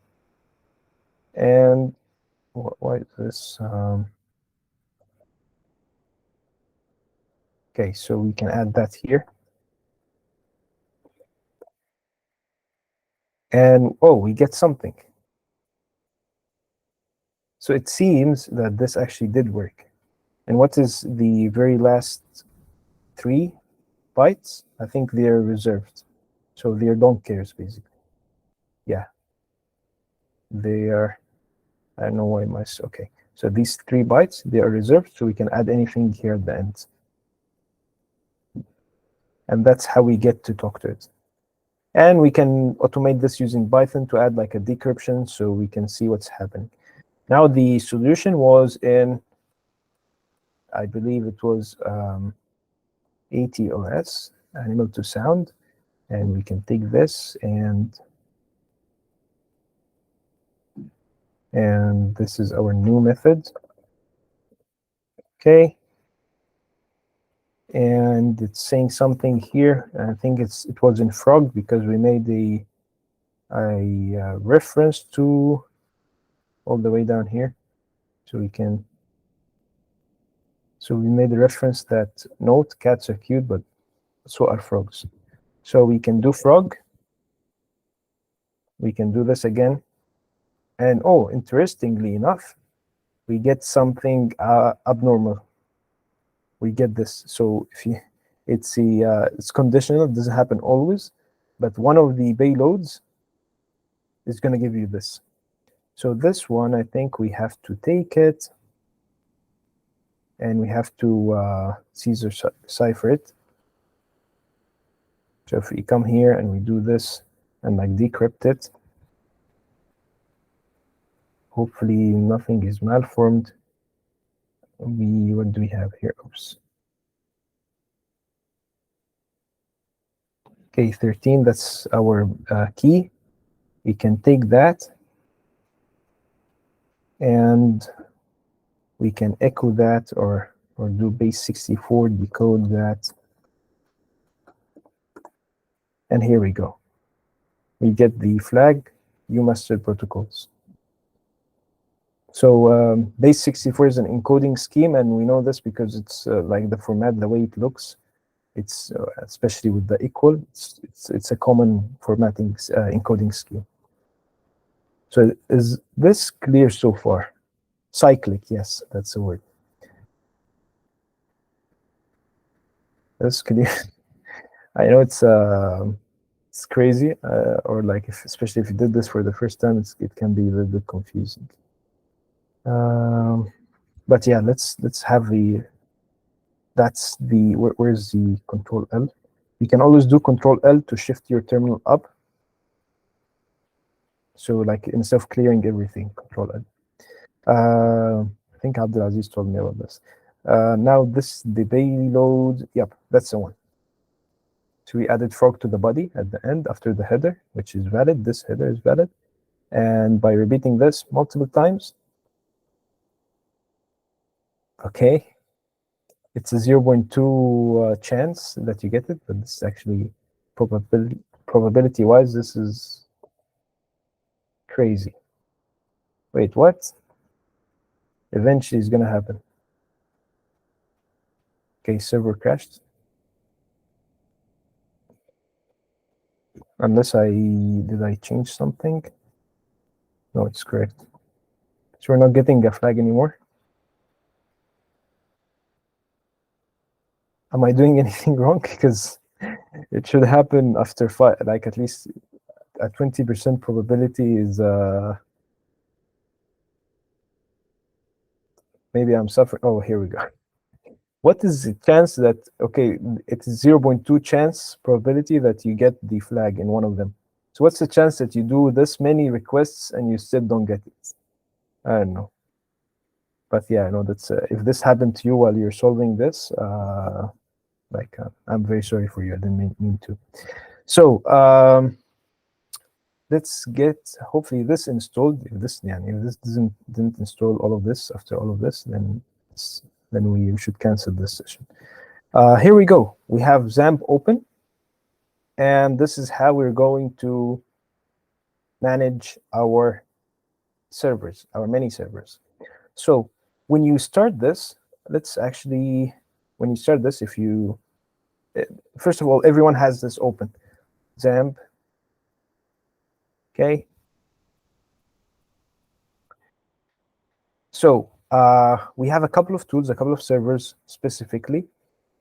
And why is this? Okay, so we can add that here. And oh, we get something. So it seems that this actually did work. And what is the very last 3 bytes? I think they're reserved. So they're don't cares, basically. Yeah. They are, I don't know why okay. So these 3 bytes, they are reserved, so we can add anything here at the end. And that's how we get to talk to it. And we can automate this using Python to add like a decryption so we can see what's happening. Now the solution was in, I believe it was ATOS, animal to sound. And we can take this and this is our new method. Okay. And it's saying something here. I think it was in frog because we made a reference to all the way down here. So we made a reference that note cats are cute, but so are frogs. So we can do frog. We can do this again. And oh, interestingly enough, we get something abnormal. We get this. So if it's conditional, it doesn't happen always, but one of the payloads is going to give you this. So this one, I think we have to take it and we have to Caesar cipher it. So if we come here and we do this and like decrypt it, hopefully nothing is malformed. What do we have here? Oops. Okay, 13, that's our key. We can take that and we can echo that or do base 64, decode that. And here we go. We get the flag, UMaster protocols. So base 64 is an encoding scheme, and we know this because it's like the format, the way it looks. It's especially with the equal, it's a common formatting encoding scheme. So is this clear so far? Cyclic, yes, that's the word. That's clear. I know it's crazy, or like especially if you did this for the first time, it can be a little bit confusing. But yeah, let's have that's the where's the Control L? You can always do Control L to shift your terminal up. So like instead of clearing everything, Control L. I think Abdulaziz told me about this. Now the payload, yep, that's the one. So we added frog to the body at the end after the header, which is valid. This header is valid. And by repeating this multiple times, okay, it's a 0.2 chance that you get it, but this is actually probability-wise, this is crazy. Wait, what? Eventually it's going to happen. Okay, server crashed. Unless did I change something? No, it's correct. So we're not getting a flag anymore. Am I doing anything wrong? Because it should happen after 5, like at least a 20% probability is maybe I'm suffering. Oh, here we go. What is the chance that, okay, it's 0.2 chance probability that you get the flag in one of them. So what's the chance that you do this many requests and you still don't get it? I don't know. But yeah, I know that's if this happened to you while you're solving this, I'm very sorry for you. I didn't mean to. So let's get hopefully this installed. If this didn't install all of this after all of this, then we should cancel this session. Here we go. We have XAMPP open, and this is how we're going to manage our servers, our many servers. So when you start this, when you start this, if you, first of all, everyone has this open, XAMPP, okay? So we have a couple of tools, a couple of servers specifically,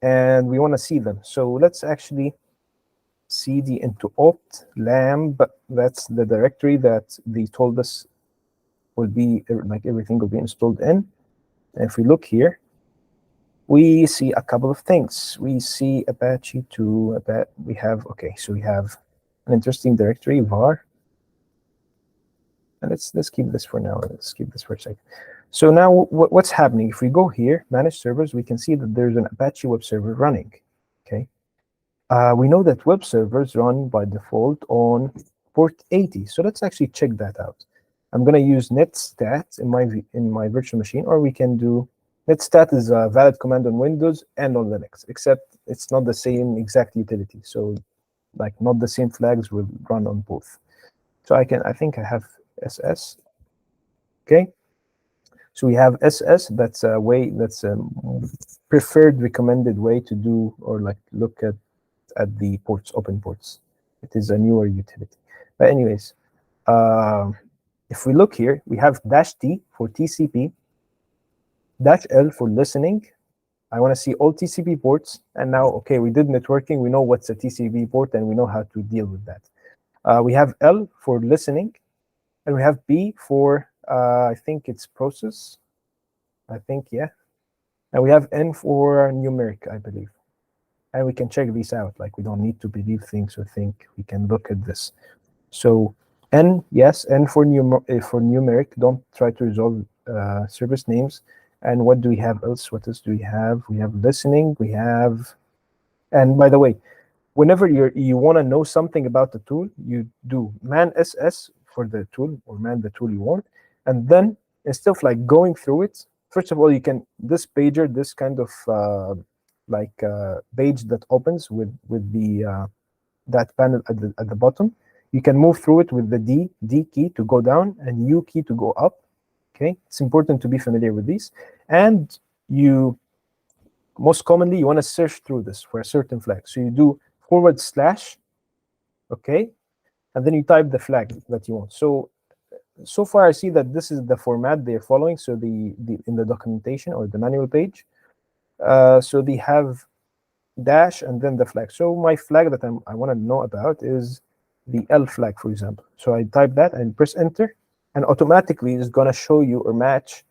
and we want to see them. So let's actually cd into opt lamb, that's the directory that they told us will be like everything will be installed in. And if we look here, we see a couple of things. We see Apache 2. We have so we have an interesting directory var. And let's keep this for now. Let's keep this for a second. So now what's happening? If we go here, manage servers, we can see that there's an Apache web server running. Okay. We know that web servers run by default on port 80. So let's actually check that out. I'm going to use netstat in my virtual machine, or we can do netstat is a valid command on Windows and on Linux, except it's not the same exact utility. So like not the same flags will run on both. So I think I have SS. Okay. So we have SS. That's a way. That's a preferred recommended way to do or like look at the ports, open ports. It is a newer utility. But anyways, if we look here, we have -T for TCP, -L for listening. I want to see all TCP ports. And now, okay, we did networking. We know what's a TCP port, and we know how to deal with that. We have L for listening, and we have B for, I think it's process. I think, yeah. And we have N for numeric, I believe. And we can check these out. Like, we don't need to believe things or think. We can look at this. So N, yes, N for numeric. Don't try to resolve service names. And what do we have else? What else do we have? We have listening. We have, and by the way, whenever you want to know something about the tool, you do man SS for the tool, or man the tool you want. And then instead of like going through it, first of all, you can, this pager, this kind of page that opens with the that panel at the bottom, you can move through it with the D key to go down and U key to go up. Okay, it's important to be familiar with these. And most commonly, you want to search through this for a certain flag. So you do /, okay, and then you type the flag that you want. So far, I see that this is the format they're following. So in the documentation or the manual page, so they have dash and then the flag. So my flag that I want to know about is the L flag, for example. So I type that and press enter, and automatically it's going to show you or match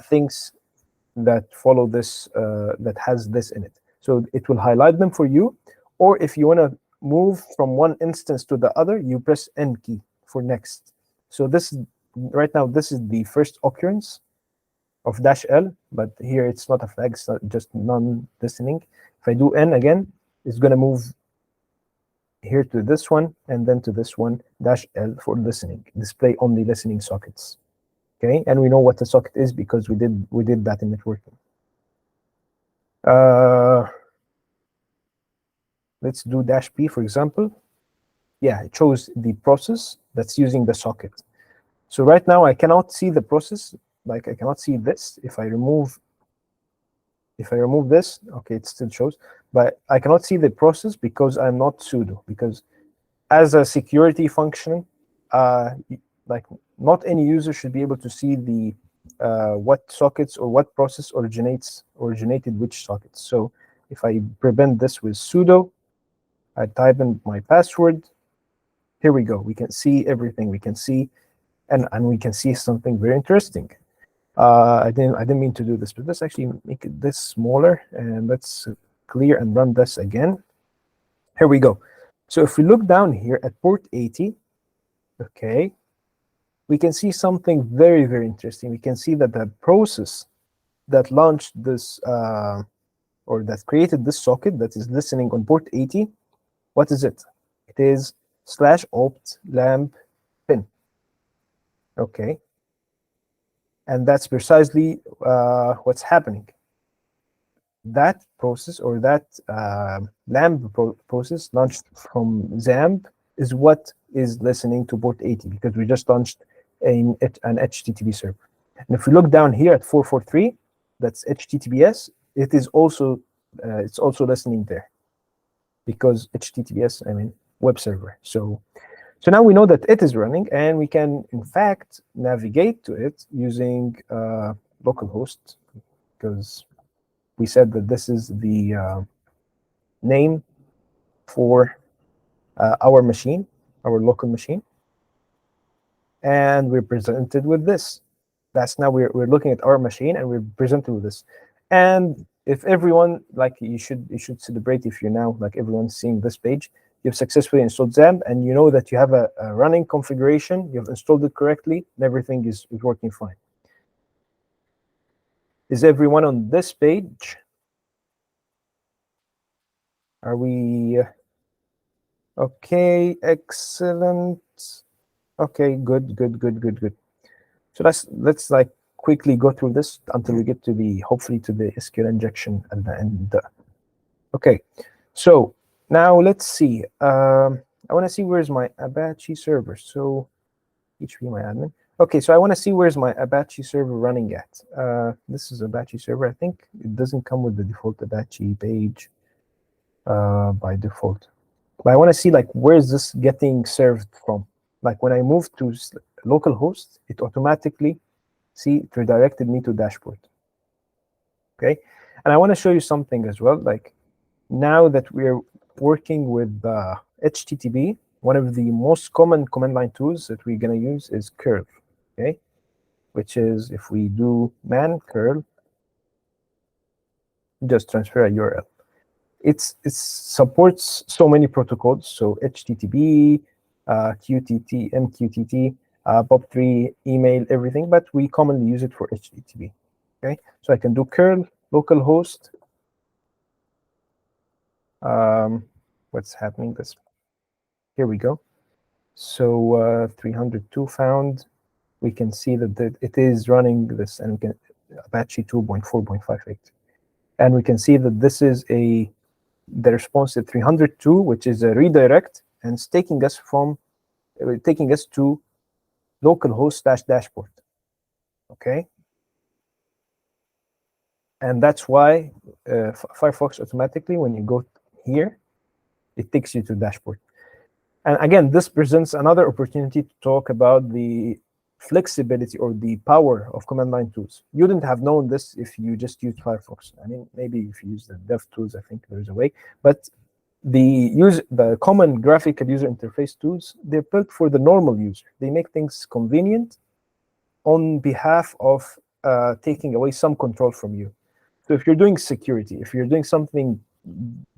things that follow this, that has this in it. So it will highlight them for you. Or if you want to move from one instance to the other, you press N key for next. So this right now, this is the first occurrence of -L, but here it's not a flag, it's not just non-listening. If I do N again, it's going to move here to this one, and then to this one, -L for listening, display only listening sockets. Okay, and we know what the socket is because we did that in networking. Let's do -P, for example. Yeah, it shows the process that's using the socket. So right now I cannot see the process, like I cannot see this. If I remove this, okay, it still shows, but I cannot see the process because I'm not sudo. Because as a security function, like not any user should be able to see the what sockets or what process originated which sockets. So if I prevent this with sudo, I type in my password. Here we go. We can see everything. We can see, and we can see something very interesting. I didn't mean to do this, but let's actually make it this smaller, and let's clear and run this again. Here we go. So if we look down here at port 80, okay, we can see something very, very interesting. We can see that the process that launched this, or that created this socket that is listening on port 80, what is it? It is /opt lamp pin. Okay. And that's precisely what's happening. That process, or that lamp process launched from XAMPP, is what is listening to port 80, because we just launched an HTTP server. And if we look down here at 443, that's HTTPS, it is also it's also listening there, because HTTPS, I mean web server. So now we know that it is running, and we can in fact navigate to it using localhost, because we said that this is the name for our machine, our local machine. and we're presented with this. That's now we're looking at our machine and we're presented with this. And if everyone, like you should celebrate if you're now like everyone's seeing this page, you've successfully installed XAMPP and you know that you have a running configuration, you've installed it correctly, and everything is working fine. Is everyone on this page? Are we okay? Excellent. Okay, good. So let's like quickly go through this until we get to the hopefully to the SQL injection at the end. Okay, so now let's see. I want to see where's my Apache server. So HP my admin. Okay, so I want to see where's my Apache server running at. This is Apache server. I think it doesn't come with the default Apache page by default. But I want to see like where's this getting served from. Like when I move to localhost, it automatically it redirected me to dashboard. Okay, and I want to show you something as well. Like now that we're working with HTTP, one of the most common command line tools that we're going to use is curl. Okay, which is if we do man curl, just transfer a URL. It supports so many protocols, so HTTP, QTT, MQTT, POP3, email, everything, but we commonly use it for HTTP. Okay, so I can do curl localhost. What's happening? Here we go. So 302 found. We can see that it is running this, and we can Apache 2.4.58, and we can see that this is the response to 302, which is a redirect, and it's taking us to localhost / dashboard. Okay, and that's why Firefox automatically, when you go here, it takes you to dashboard. And again, this presents another opportunity to talk about the flexibility or the power of command line tools. You wouldn't have known this if you just used Firefox. I mean, maybe if you use the dev tools, I think there's a way. But the common graphical user interface tools, they're built for the normal user. They make things convenient on behalf of taking away some control from you. So if you're doing security, if you're doing something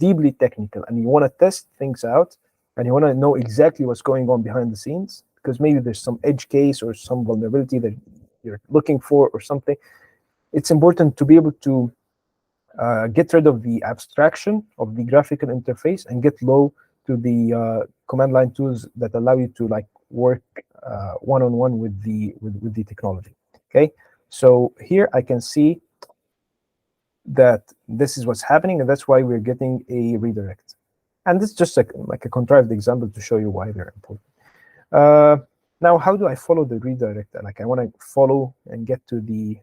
deeply technical and you want to test things out and you want to know exactly what's going on behind the scenes, because maybe there's some edge case or some vulnerability that you're looking for or something, it's important to be able to get rid of the abstraction of the graphical interface and get low to the command line tools that allow you to like work one-on-one with the technology. Okay, so here I can see that this is what's happening, and that's why we're getting a redirect. And this is just like a contrived example to show you why they're important. Now, how do I follow the redirect? Like I want to follow and get to the,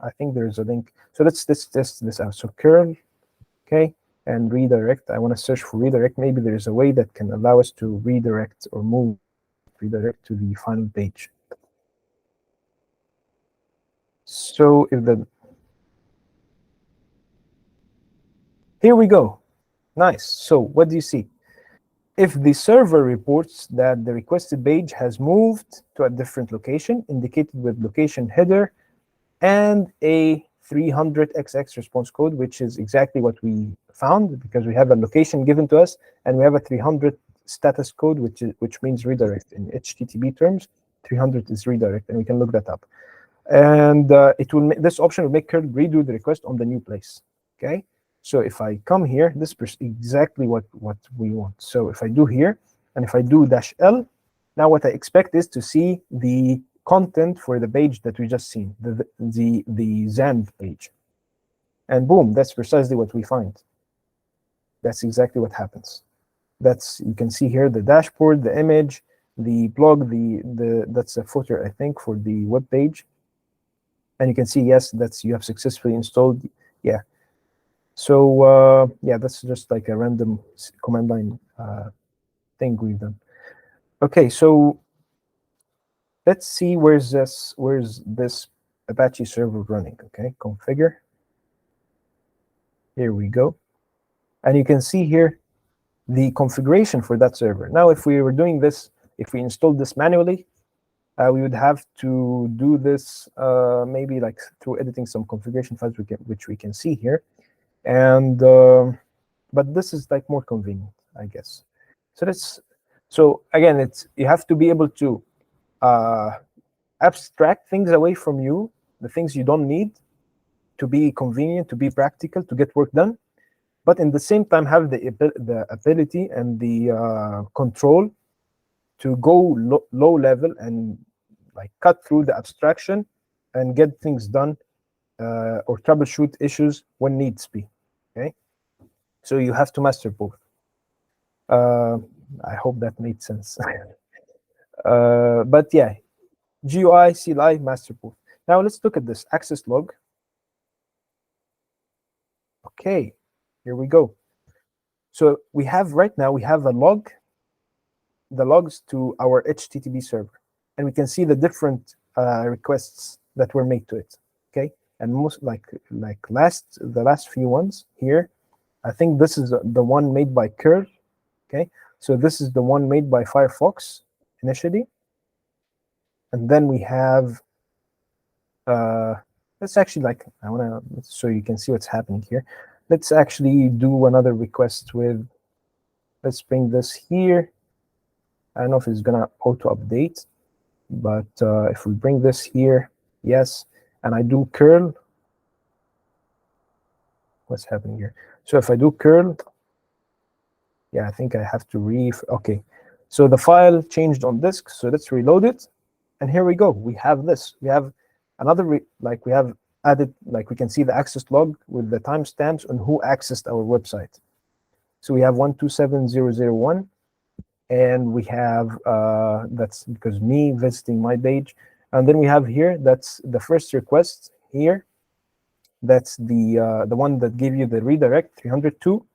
I think there's a link. So let's test this out. So curl, okay, and redirect. I want to search for redirect. Maybe there's a way that can allow us to redirect or move redirect to the final page. So here we go. Nice. So what do you see? If the server reports that the requested page has moved to a different location, indicated with location header and a 300XX response code, which is exactly what we found because we have a location given to us and we have a 300 status code, which means redirect. In HTTP terms, 300 is redirect, and we can look that up. And this option will make curl redo the request on the new place. Okay. So if I come here, this is exactly what we want. So if I do here, and if I do -L, now what I expect is to see the content for the page that we just seen, the XAMPP page. And boom, that's precisely what we find. That's exactly what happens. You can see here the dashboard, the image, the blog, that's a footer, I think, for the web page. And you can see, yes, you have successfully installed. Yeah. So yeah, that's just like a random command line thing we've done. Okay, so let's see where's this Apache server running. Okay, configure. Here we go, and you can see here the configuration for that server. Now, if we were doing this, if we install this manually, we would have to do this maybe like through editing some configuration files, which we can see here. And but this is like more convenient, I guess. So again, you have to be able to abstract things away from you, the things you don't need, to be convenient, to be practical, to get work done, but in the same time have the ability and the control to go low level and like cut through the abstraction and get things done or troubleshoot issues when needs be. Okay, so you have to master both. I hope that made sense. But yeah, GUI, CLI, master both. Now let's look at this access log. Okay, here we go. So we have right now, we have a log, the logs to our HTTP server, and we can see the different requests that were made to it. Okay, and most the last few ones here, I think this is the one made by curl. Okay, so this is the one made by Firefox initially, and then we have let's actually so you can see what's happening here. Let's actually do another request with, let's bring this here. I don't know if it's gonna auto update, but if we bring this here, yes, and I do curl, what's happening here? So if I do curl, yeah, I think I have to okay. So the file changed on disk, so let's reload it, and here we go. We have this. We have another we have added, like we can see the access log with the timestamps on who accessed our website. So we have 127001, and we have that's because me visiting my page, and then we have here, that's the first request here. That's the one that gave you the redirect 302,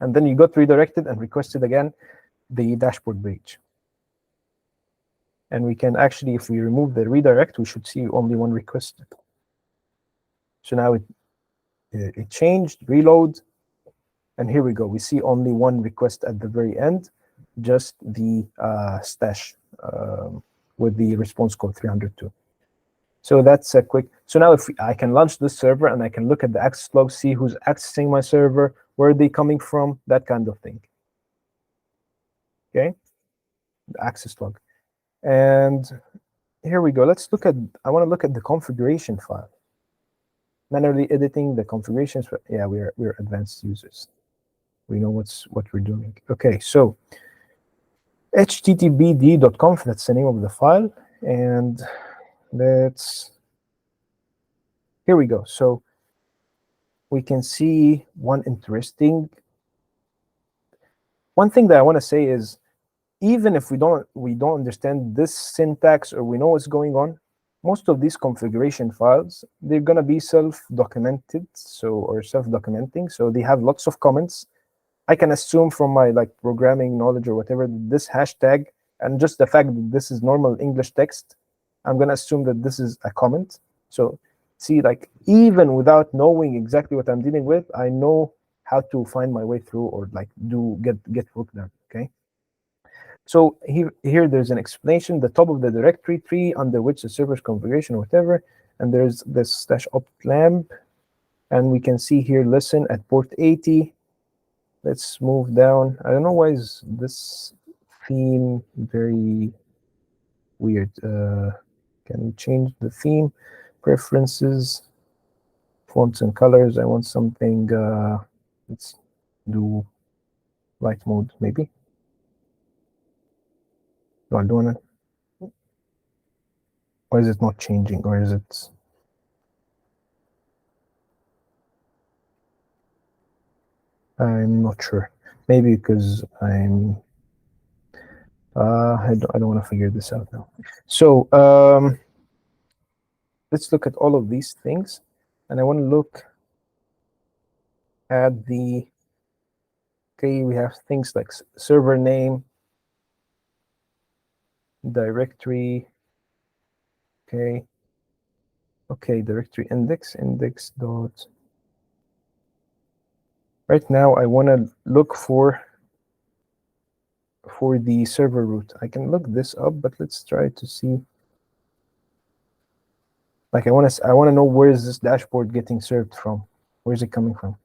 and then you got redirected and requested again the dashboard page. And we can actually, if we remove the redirect, we should see only one request. So now it changed, reload, and here we go. We see only one request at the very end, just the stash with the response code 302. So that's a quick. So now if I can launch this server and I can look at the access log, see who's accessing my server, where are they coming from, that kind of thing. Okay, the access log. And here we go. Let's look at, I want to look at the configuration file. Manually editing the configurations. Yeah, we're advanced users. We know what we're doing. Okay, so httpd.conf, that's the name of the file. And here we go. So we can see one thing that I want to say is, even if we don't understand this syntax or we know what's going on, most of these configuration files, they're going to be self-documented, or self-documenting. So they have lots of comments. I can assume from my programming knowledge or whatever, this hashtag and just the fact that this is normal English text, I'm going to assume that this is a comment. So see, even without knowing exactly what I'm dealing with, I know how to find my way through or get work done. Okay. So here there's an explanation, the top of the directory tree under which the server's configuration or whatever, and there's this /opt lamp, and we can see here listen at port 80. Let's move down. I don't know why is this theme very weird. Can we change the theme? Preferences, fonts and colors. I want something, let's do light mode maybe. No, I don't want it. Why is it not changing, or is it? I'm not sure. Maybe because I'm. I don't want to figure this out now. So let's look at all of these things, and I want to look at the. Okay, we have things like server name, directory. Okay. Okay, directory index dot. Right now, I want to look for for the server root. I can look this up, but let's try to see. Like I want to know where is this dashboard getting served from? Where is it coming from?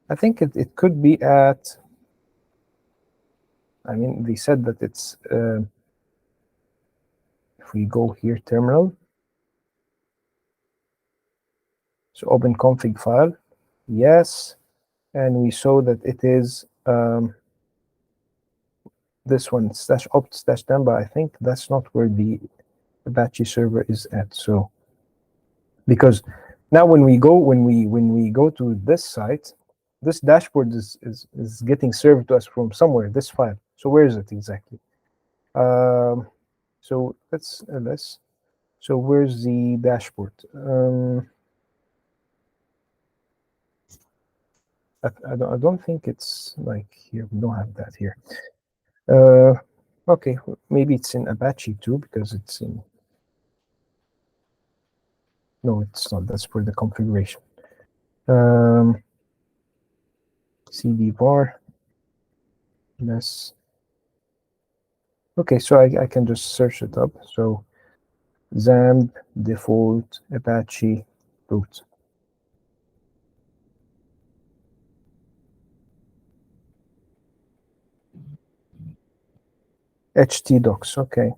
I think it could be at. I mean, they said that it's. If we go here, terminal. So open config file. Yes, and we saw that it is this one /opt/dem, but I think that's not where the Apache server is at. So because now when we go to this site, this dashboard is getting served to us from somewhere, this file. So where is it exactly? So let's ls. So where's the dashboard? I don't think it's like here. We don't have that here. Okay, maybe it's in Apache too, because it's in. No, it's not. That's for the configuration. CD var. Yes. Okay, so I can just search it up. So XAMPP default Apache root. htdocs. Okay.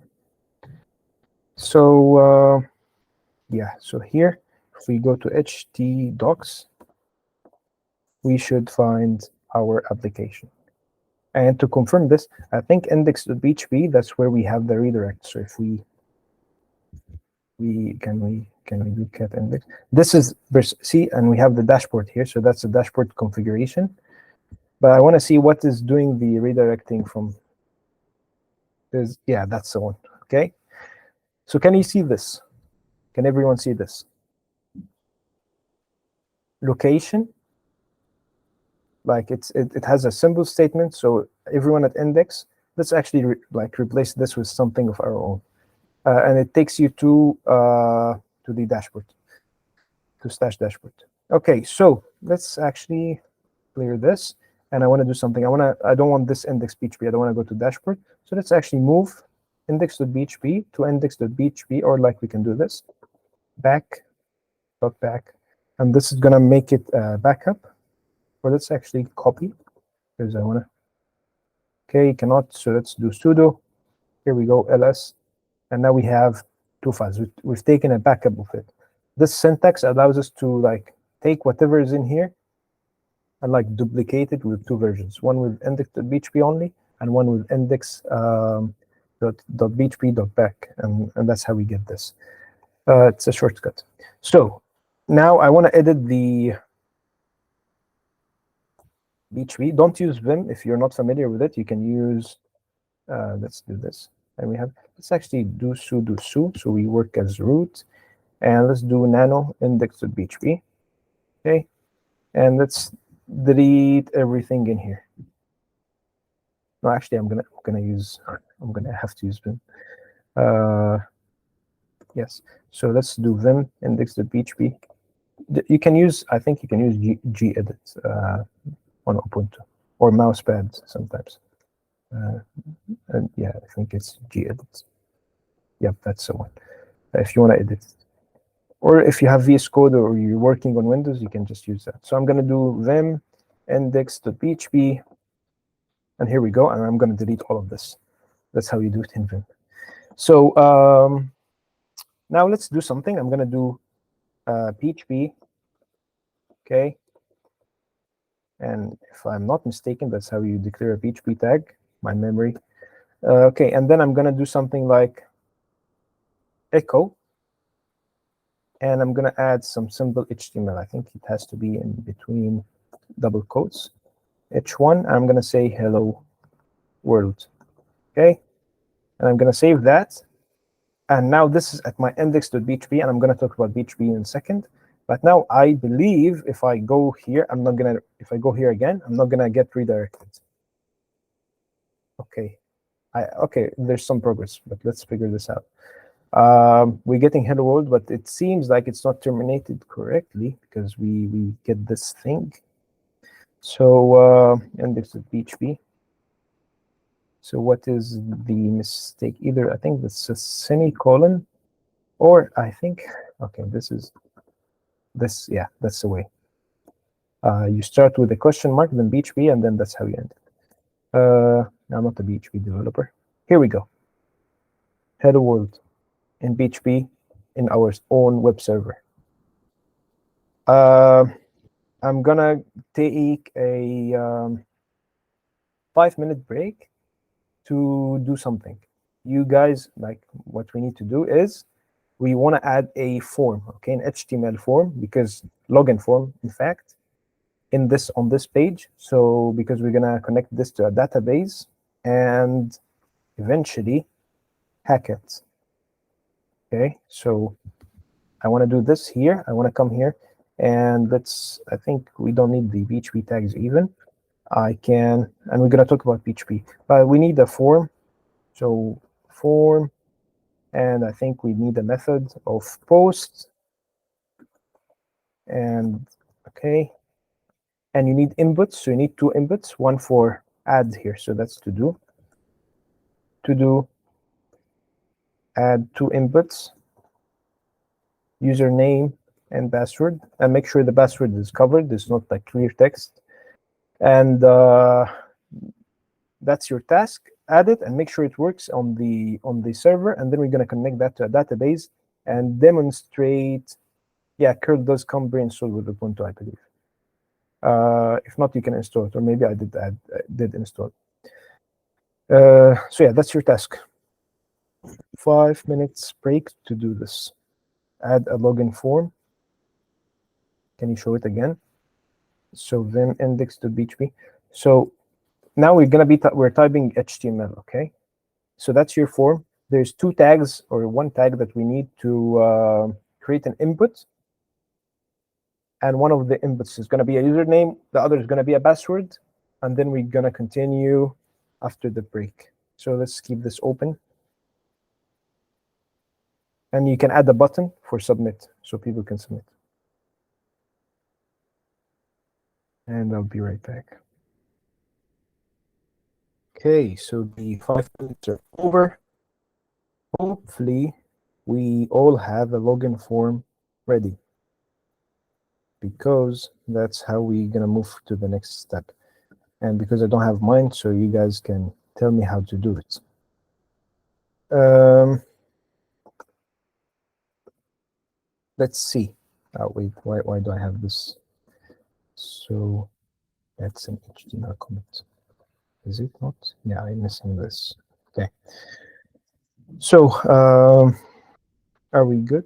So yeah. So here, if we go to htdocs, we should find our application. And to confirm this, I think index.php, that's where we have the redirect. So if we do cat index. This is see, and we have the dashboard here. So that's the dashboard configuration. But I want to see what is doing the redirecting from. Yeah, that's the one. Okay. So can you see this? Can everyone see this? Location. Like it has a symbol statement. So everyone at index, let's actually replace this with something of our own. And it takes you to the dashboard, to stash dashboard. Okay, so let's actually clear this. And I want to do something. I don't want this index.php. I don't want to go to dashboard. So let's actually move index.php to index.php, or like we can do this, back. And this is going to make it backup. Or let's actually copy, because I want to. Okay, cannot. So let's do sudo. Here we go, ls. And now we have two files. We've taken a backup of it. This syntax allows us to like take whatever is in here and like duplicate it with two versions, one with index.php only and one with index.php.back, and that's how we get this. It's a shortcut. So now I want to edit the PHP. Don't use Vim if you're not familiar with it. You can use, let's do this. And let's actually do sudo su, so we work as root. And let's do nano index.php. Okay. And let's delete everything in here. No, actually, I'm gonna have to use Vim. Yes. So let's do Vim index.php. You can use, I think you can use gedit on Ubuntu, or mousepad sometimes. And yeah, I think it's gedit. Yep, that's the one. If you want to edit it. Or if you have VS Code or you're working on Windows, you can just use that. So I'm going to do vim index.php. And here we go. And I'm going to delete all of this. That's how you do it in Vim. So now let's do something. I'm going to do PHP. Okay. And if I'm not mistaken, that's how you declare a PHP tag, my memory. Okay. And then I'm going to do something like echo. And I'm going to add some simple HTML. I think it has to be in between double quotes. H1, I'm going to say hello world. Okay. And I'm going to save that. And now this is at my index.php, and I'm going to talk about PHP in a second. But now I believe if I go here, if I go here again, I'm not going to get redirected. Okay. Okay, there's some progress, but let's figure this out. We're getting hello world, but it seems like it's not terminated correctly because we get this thing. So index.php. So what is the mistake? Either I think this is a semicolon, or I think, okay, this, yeah, that's the way. You start with a question mark, then PHP, and then that's how you end it. I'm not a PHP developer. Here we go. Hello world in PHP in our own web server. I'm gonna take a 5-minute break to do something. You guys, like, what we need to do is we want to add a form, okay, an HTML form, because login form, in fact, on this page. So because we're gonna connect this to a database and eventually hack it. Okay, so I want to do this here. I want to come here, and I think we don't need the PHP tags even. And we're gonna talk about PHP, but we need a form. So form, and I think we need a method of post, and okay, and you need inputs. So you need 2 inputs, one for add here. So that's to do, add 2 inputs, username and password, and make sure the password is covered. It's not like clear text. And that's your task. Add it and make sure it works on the server, and then we're going to connect that to a database and demonstrate. Yeah, curl does come pre-installed with Ubuntu, I believe. If not, you can install it, or maybe I did install. So yeah, that's your task. 5 minutes break to do this. Add a login form. Can you show it again? So then index to PHP. So now we're gonna be we're typing HTML, okay? So that's your form. There's 2 tags, or 1 tag that we need to create an input, and one of the inputs is gonna be a username, the other is gonna be a password, and then we're gonna continue after the break. So let's keep this open, and you can add a button for submit so people can submit. And I'll be right back. Okay, so the 5 minutes are over. Hopefully, we all have a login form ready, because that's how we're gonna move to the next step. And because I don't have mine, so you guys can tell me how to do it. Let's see. Wait, why do I have this? So that's an HTML comment. Is it not? Yeah, I'm missing this. Okay. So are we good?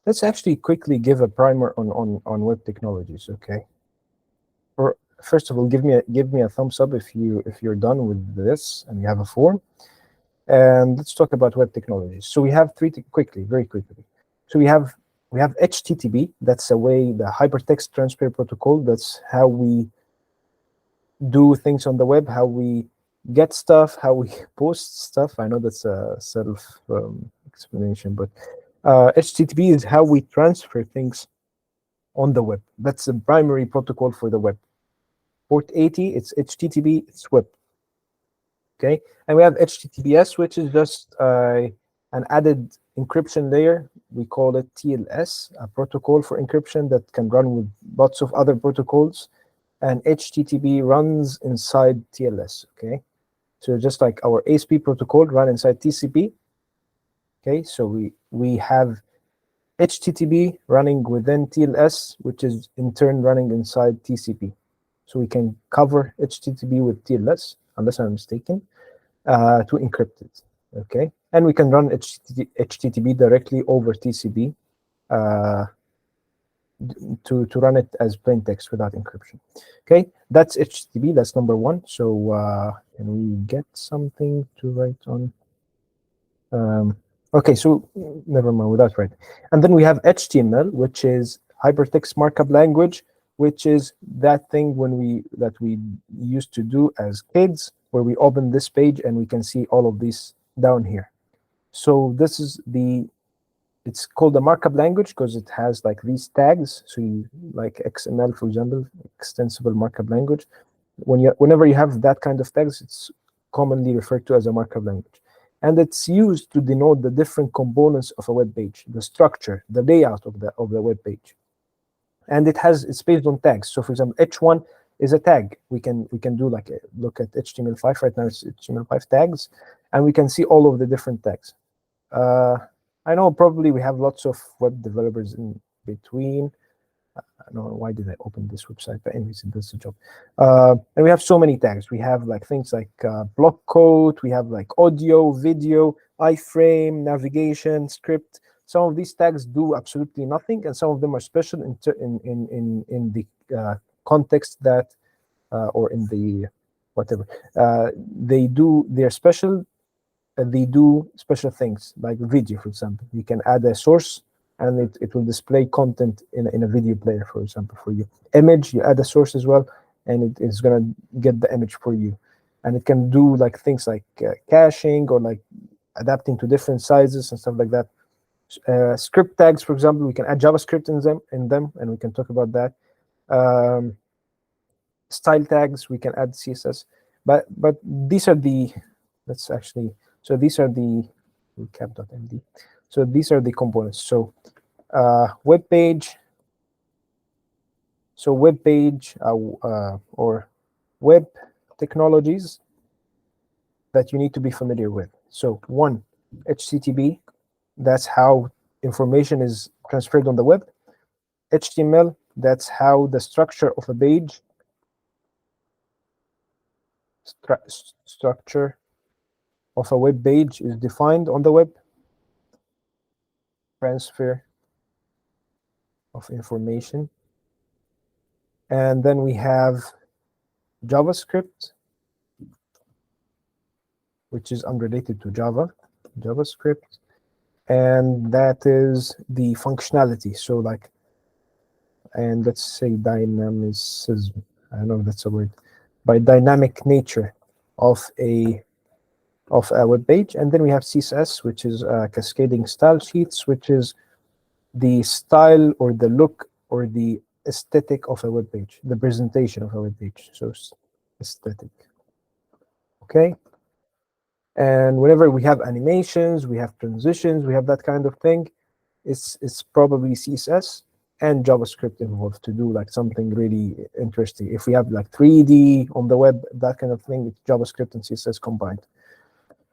Let's actually quickly give a primer on web technologies, okay? Or first of all, give me a thumbs up if you're done with this and you have a form. And let's talk about web technologies. So we have very quickly. So we have HTTP. That's a way, the hypertext transfer protocol. That's how we do things on the web, how we get stuff, how we post stuff. I know that's a self explanation, but HTTP is how we transfer things on the web. That's the primary protocol for the web. Port 80, it's HTTP, it's web. Okay, and we have HTTPS, which is just an added encryption layer. We call it TLS, a protocol for encryption that can run with lots of other protocols. And HTTP runs inside TLS, okay? So just like our ASP protocol run inside TCP, okay? So we have HTTP running within TLS, which is in turn running inside TCP. So we can cover HTTP with TLS, unless I'm mistaken, to encrypt it, okay? And we can run HTTP directly over TCP to run it as plain text without encryption. Okay, that's HTTP, that's number 1. So can we get something to write on? Okay, so never mind, without writing. And then we have HTML, which is hypertext markup language, which is that thing that we used to do as kids, where we open this page and we can see all of these down here. So this is it's called a markup language because it has like these tags. So like XML, for example, extensible markup language. Whenever you have that kind of tags, it's commonly referred to as a markup language. And it's used to denote the different components of a web page, the structure, the layout of the web page. And it's based on tags. So for example, h1 is a tag. We can do like look at HTML5 right now. It's HTML5 tags, and we can see all of the different tags. I know probably we have lots of web developers in between. I don't know why did I open this website, but anyways, it does the job. And we have so many tags. We have like things like block code. We have like audio, video, iframe, navigation, script. Some of these tags do absolutely nothing, and some of them are special in the context that or in the whatever they're special. They do special things like video, for example. You can add a source and it will display content in a video player, for example, for you. Image, you add a source as well, and it is going to get the image for you. And it can do like things like caching or like adapting to different sizes and stuff like that. Script tags, for example, we can add JavaScript in them, and we can talk about that. Style tags, we can add CSS, but these are the so these are the bootcamp.md. So these are the components. So web page. So web page or web technologies that you need to be familiar with. So one, HTTP. That's how information is transferred on the web. HTML. That's how the structure of a page. Structure of a web page is defined on the web. Transfer of information. And then we have JavaScript, which is unrelated to Java, JavaScript, and that is the functionality. So like, and let's say dynamicism, I don't know if that's a word, by dynamic nature of a web page. And then we have CSS, which is cascading style sheets, which is the style or the look or the aesthetic of a web page, the presentation of a web page. So aesthetic. Okay. And whenever we have animations, we have transitions, we have that kind of thing, it's probably CSS and JavaScript involved to do like something really interesting. If we have like 3D on the web, that kind of thing, it's JavaScript and CSS combined.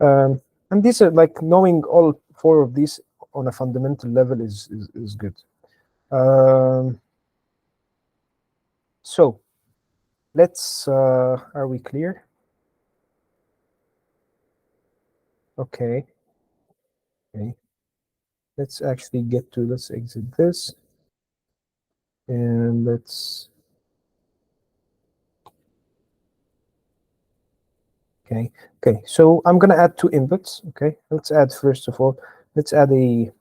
And these are like knowing all four of these on a fundamental level is good. So let's, are we clear? Okay. Let's actually let's exit this. And let's, okay. So I'm gonna add two inputs. Okay, let's add first of all, let's add how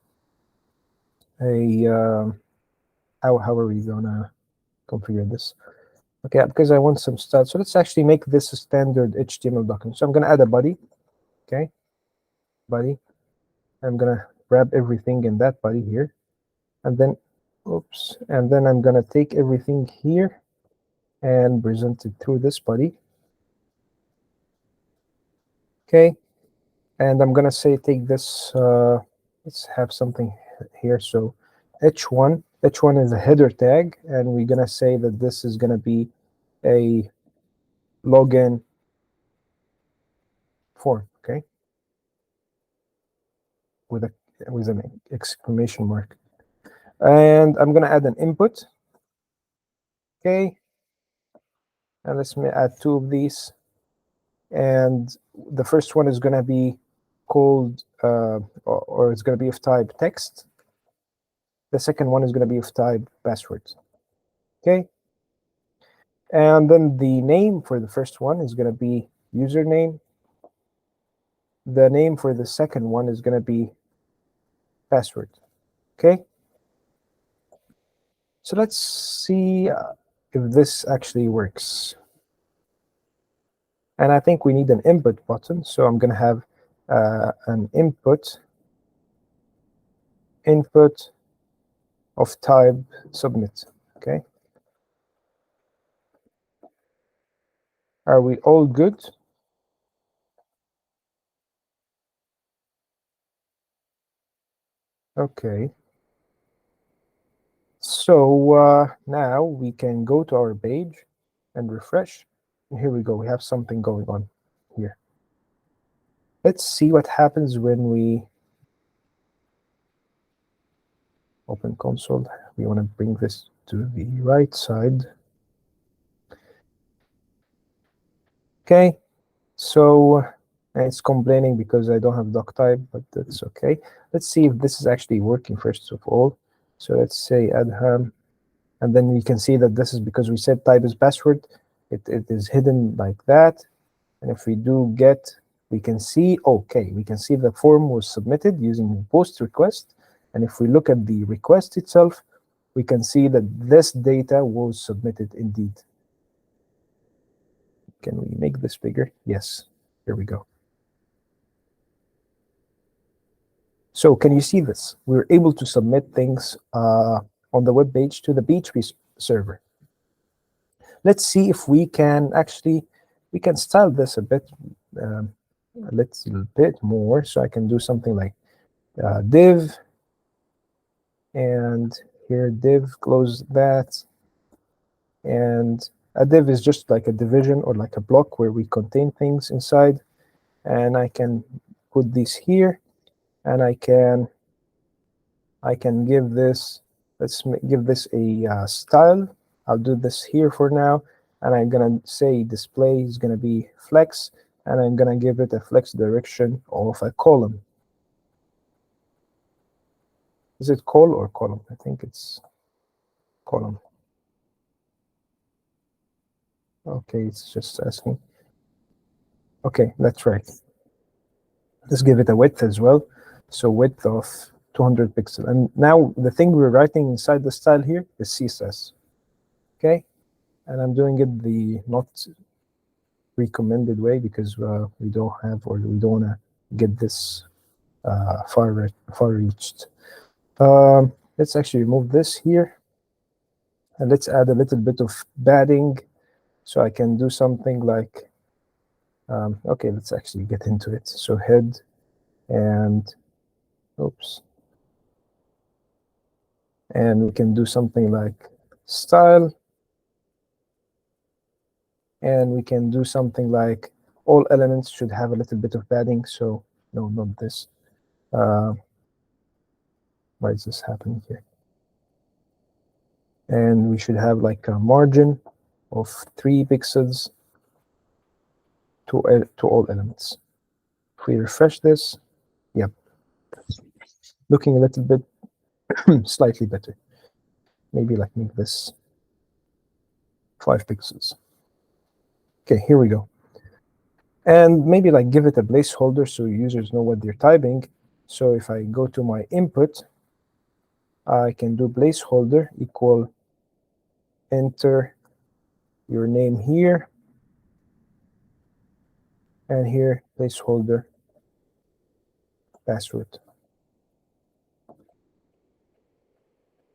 are we gonna configure this? Okay, because I want some style. So let's actually make this a standard HTML document. So I'm gonna add a body. Okay, body. I'm gonna grab everything in that body here, and then, oops, and then I'm gonna take everything here and present it through this body. Okay, and I'm gonna say take this. Let's have something here. So h1 is a header tag, and we're gonna say that this is gonna be a login form. Okay, with an exclamation mark. And I'm gonna add an input. Okay, and let's add two of these. And the first one is gonna be called or it's gonna be of type text. The second one is gonna be of type password. Okay, and then the name for the first one is gonna be username. The name for the second one is gonna be password. Okay, so let's see if this actually works. And I think we need an input button. So I'm gonna have an input of type submit. Okay, are we all good? Okay. So now we can go to our page and refresh. And here we go. We have something going on here. Let's see what happens when we open console. We want to bring this to the right side. Okay. So it's complaining because I don't have doc type, but that's okay. Let's see if this is actually working first of all. So let's say add ham. And then we can see that this is because we said type is password. It is hidden like that. And if we do get, we can see, okay, we can see the form was submitted using post request. And if we look at the request itself, we can see that this data was submitted indeed. Can we make this bigger? Yes, here we go. So can you see this? We're able to submit things on the web page to the PHP server. Let's see if we can actually, we can style this a bit, little bit more. So I can do something like div, and here div, close that. And a div is just like a division or like a block where we contain things inside. And I can put these here, and I can give this, let's give this a style. I'll do this here for now, and I'm gonna say display is gonna be flex, and I'm gonna give it a flex direction of a column. Is it col or column? I think it's column. Okay, it's just asking. Okay, that's right. Let's give it a width as well. So width of 200 pixels. And now the thing we're writing inside the style here is CSS. Okay, and I'm doing it the not recommended way because we don't have, or we don't want to get this far reached. Let's actually remove this here, and let's add a little bit of padding so I can do something like, okay, let's actually get into it. So head and, oops, and we can do something like style, and we can do something like all elements should have a little bit of padding. So no, not this. Why is this happening here? And we should have like a margin of 3 pixels to all elements. If we refresh this, yep, looking a little bit slightly better. Maybe like make this 5 pixels. Okay, here we go. And maybe like give it a placeholder so users know what they're typing. So if I go to my input, I can do placeholder equal enter your name here, and here placeholder password.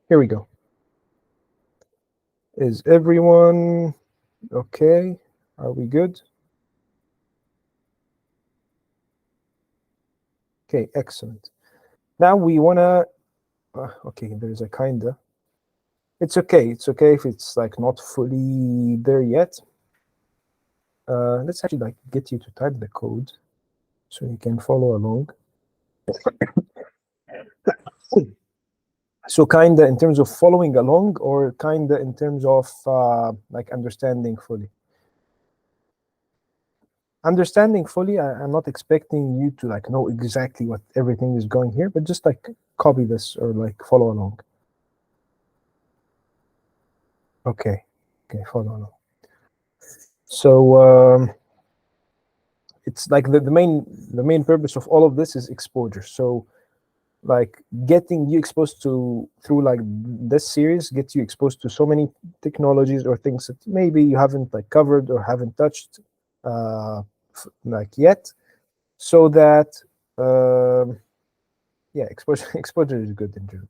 Here we go. Is everyone okay? Are we good? Okay, excellent. Now we wanna, okay, there's a kinda. It's okay if it's like not fully there yet. Let's actually like get you to type the code so you can follow along. So kinda in terms of following along, or kinda in terms of like understanding fully? Understanding fully, I'm not expecting you to like know exactly what everything is going here, but just like copy this or like follow along. Okay, follow along. So it's like the main purpose of all of this is exposure. So like getting you exposed to, through like this series, gets you exposed to so many technologies or things that maybe you haven't like covered or haven't touched like yet, so that yeah, exposure is good in general,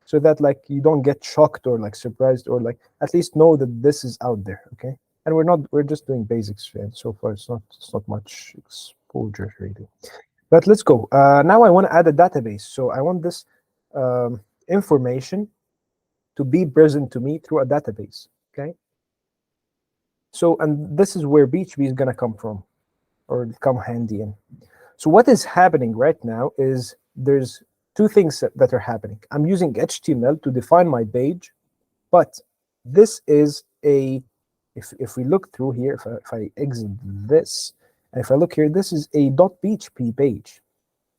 so that like you don't get shocked or like surprised, or like at least know that this is out there. Okay, and we're just doing basics, and so far it's not much exposure really. But let's go. Now I want to add a database. So I want this information to be present to me through a database. Okay. So, and this is where PHP is going to come from, or come handy in. So what is happening right now is there's two things that are happening. I'm using HTML to define my page, but this is a, if we look through here, if I exit this, and if I look here, this is a .php page,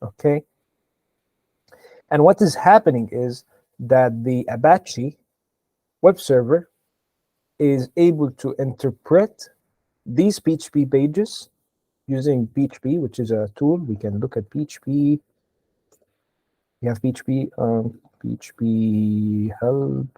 okay? And what is happening is that the Apache web server is able to interpret these PHP pages using PHP, which is a tool. We can look at PHP. We have PHP, PHP help.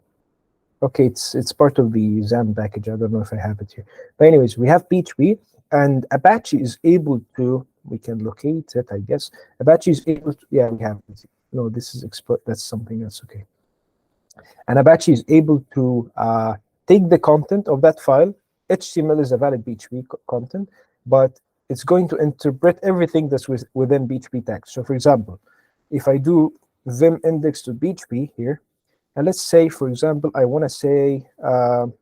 Okay, it's part of the XAMPP package. I don't know if I have it here. But anyways, we have PHP, and Apache is able to, we can locate it, I guess. Apache is able to, yeah, we have it. No, this is export. That's something else, okay. And Apache is able to take the content of that file. HTML is a valid PHP content, but it's going to interpret everything that's within PHP tags. So for example, if I do vim index to PHP here, and let's say, for example, I want to say, I'm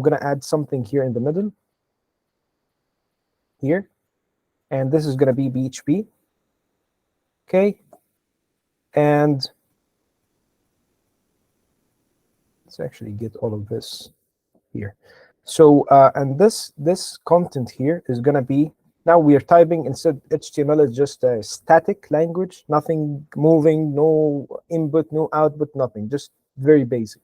going to add something here in the middle, here, and this is going to be PHP, okay? And let's actually get all of this here. So, and this content here is going to be, now we are typing, instead HTML is just a static language, nothing moving, no input, no output, nothing, just very basic.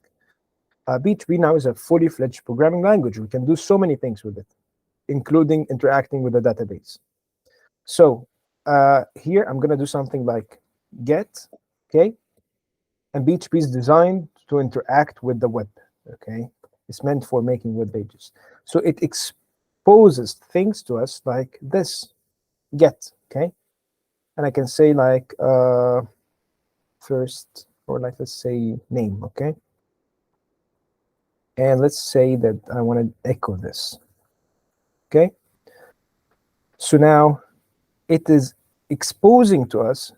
PHP now is a fully fledged programming language. We can do so many things with it, including interacting with the database. So here I'm going to do something like get, okay? And PHP is designed to interact with the web, okay? It's meant for making web pages. So it exposes things to us like this, get, okay? And I can say like first, or like let's say name, okay? And let's say that I want to echo this, okay? So now it is exposing to us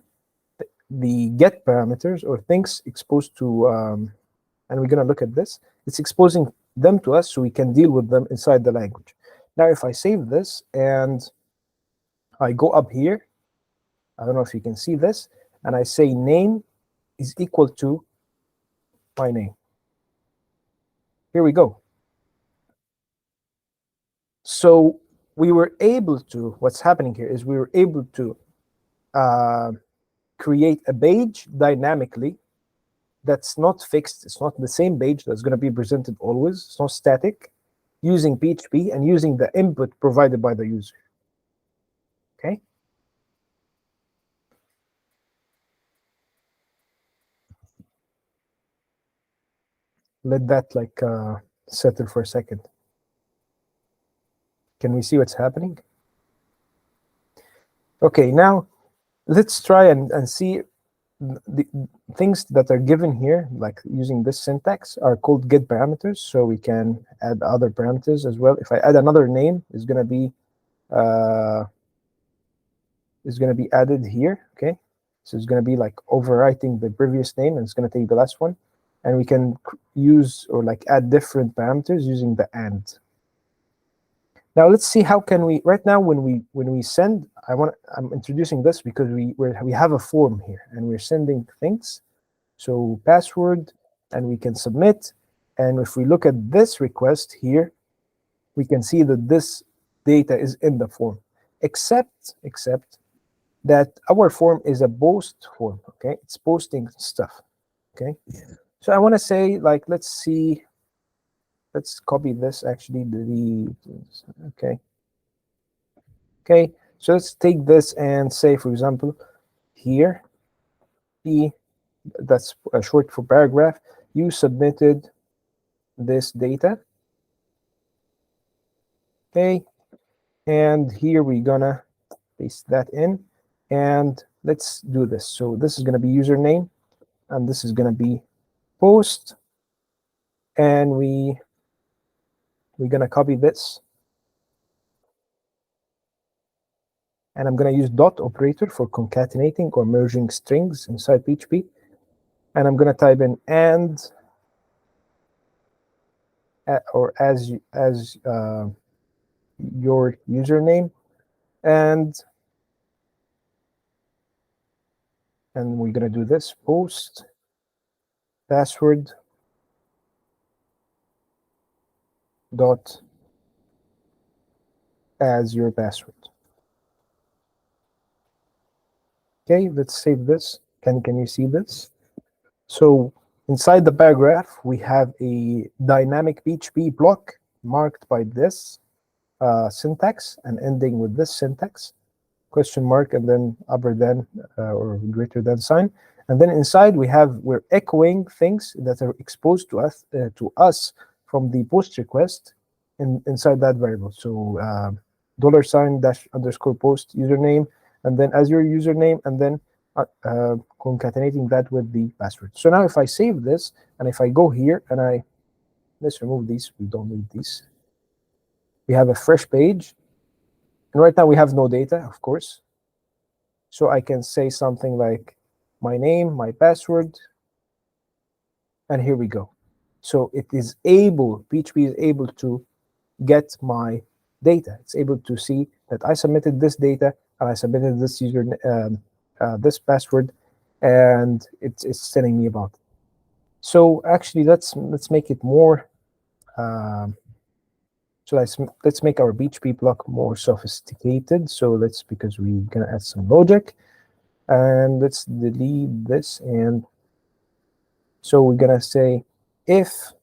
the get parameters, or things exposed to, and we're going to look at this. It's exposing them to us so we can deal with them inside the language. Now, if I save this and I go up here, I don't know if you can see this, and I say name is equal to my name. Here we go. So we were able to, what's happening here is we were able to create a page dynamically that's not fixed. It's not the same page that's going to be presented always. It's not static, using PHP and using the input provided by the user. Okay. Let that like settle for a second. Can we see what's happening? Okay, now let's try and see the things that are given here, like using this syntax, are called get parameters. So we can add other parameters as well. If I add another name, it's going to be added here. Okay, so it's going to be like overwriting the previous name, and it's going to take the last one. And we can use or like add different parameters using the and. Now let's see how can we, right now when we send, I'm introducing this because we have a form here and we're sending things. So password, and we can submit. And if we look at this request here, we can see that this data is in the form, except that our form is a post form, okay? It's posting stuff, okay? So I want to say, like, let's see, let's copy this actually, okay. Okay, so let's take this and say, for example, here, that's short for paragraph, you submitted this data. Okay, and here we're gonna paste that in, and let's do this. So this is gonna be username, and this is gonna be post, and we're gonna copy this, and I'm gonna use dot operator for concatenating or merging strings inside PHP. and I'm going to type in and or as your username, and we're going to do this post password dot as your password. Okay, let's save this. Can you see this? So inside the paragraph, we have a dynamic PHP block marked by this syntax and ending with this syntax, question mark, and then upper than or greater than sign. And then inside we're echoing things that are exposed to us from the post request inside that variable. So $ dash underscore post username, and then as your username, and then concatenating that with the password. So now if I save this, and if I go here and let's remove these, we don't need these. We have a fresh page, and right now we have no data, of course. So I can say something like my name, my password, and here we go. So it is able, PHP is able to get my data. It's able to see that I submitted this data and I submitted this this password, and it's telling me about it. So actually, let's make it more. So let's make our PHP block more sophisticated. So because we're gonna add some logic, and let's delete this. And so we're gonna say if.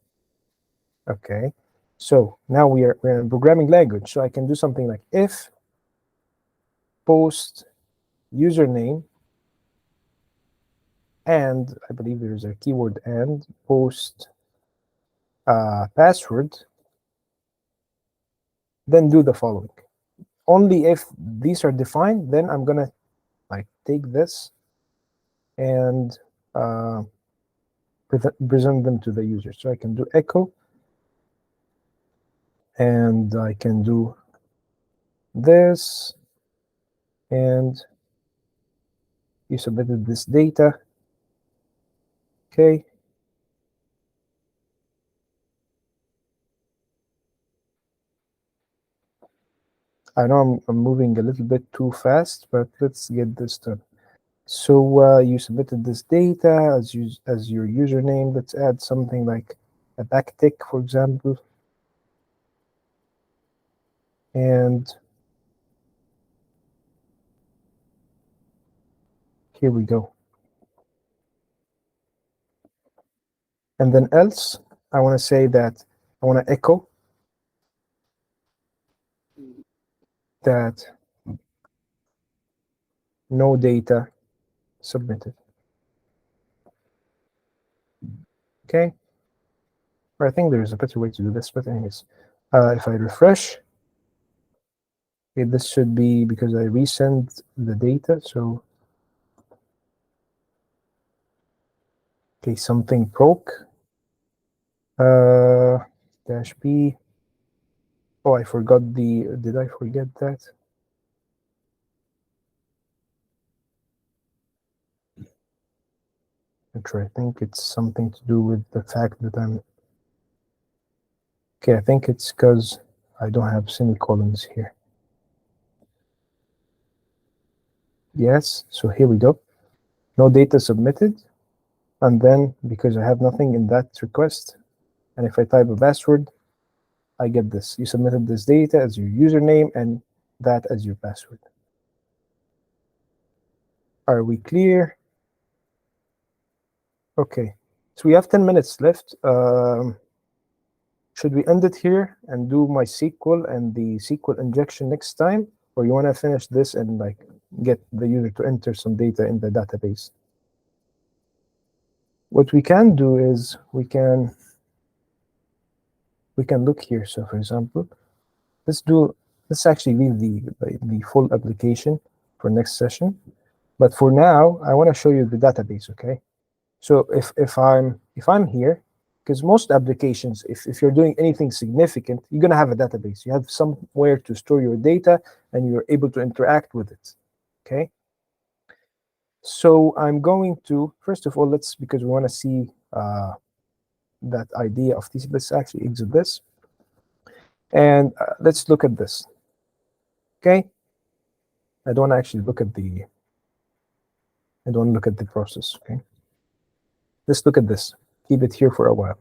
Okay. So now we're in a programming language. So I can do something like if post username, and I believe there's a keyword and post password, then do the following. Only if these are defined, then I'm gonna like take this and present them to the user. So I can do echo, and I can do this, and you submitted this data. Okay. I know I'm moving a little bit too fast, but let's get this done. So you submitted this data as your username. Let's add something like a backtick, for example. And here we go. And then else, I want to say that I want to echo that no data submitted. Okay. Or I think there's a better way to do this, but anyways, if I refresh, okay, this should be because I resend the data. So, okay, something broke. Dash B. Oh, I forgot did I forget that? I think it's something to do with the fact that okay, I think it's because I don't have semicolons here. Yes, so here we go. No data submitted. And then because I have nothing in that request, and if I type a password, I get this. You submitted this data as your username and that as your password. Are we clear? Okay, so we have 10 minutes left. Should we end it here and do MySQL and the SQL injection next time? Or you want to finish this and like get the user to enter some data in the database? What we can do is we can look here. So for example, let's actually leave the full application for next session. But for now, I want to show you the database, okay? So if I'm here, because most applications, if you're doing anything significant, you're going to have a database. You have somewhere to store your data, and you're able to interact with it, okay? So I'm going to, first of all, because we want to see that idea of TCP, let's actually exit this. And let's look at this. Okay. I don't actually look at the, I don't look at the process. Okay. Let's look at this. Keep it here for a while.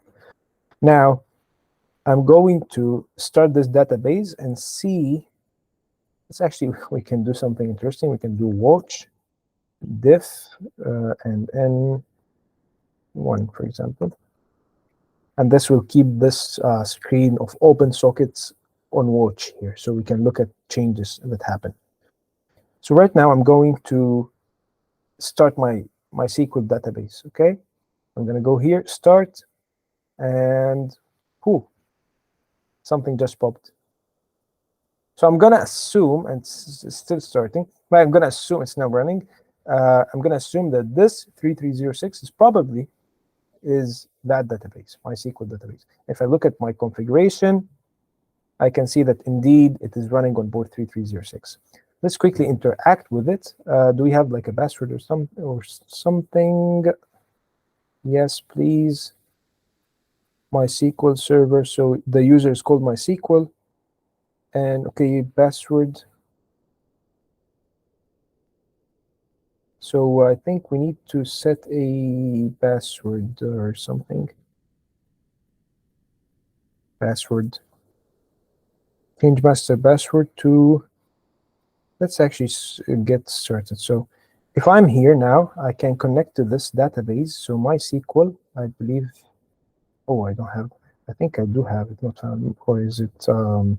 Now, I'm going to start this database and see. Let's actually, we can do something interesting. We can do watch diff and n1, for example. And this will keep this screen of open sockets on watch here, so we can look at changes that happen. So right now I'm going to start my MySQL database. Okay, I'm going to go here, start, and something just popped. So I'm going to assume, and it's still starting, but I'm going to assume it's now running. I'm going to assume that this 3306 is probably that database, MySQL database. If I look at my configuration, I can see that indeed it is running on port 3306. Let's quickly interact with it. Do we have like a password or something? Yes, please. MySQL server. So the user is called MySQL. And okay, password. So I think we need to set a password or something. Password. Change master password to, let's actually get started. So if I'm here now, I can connect to this database. So MySQL, I believe, oh, I don't have, I think I do have it, not found, or is it, so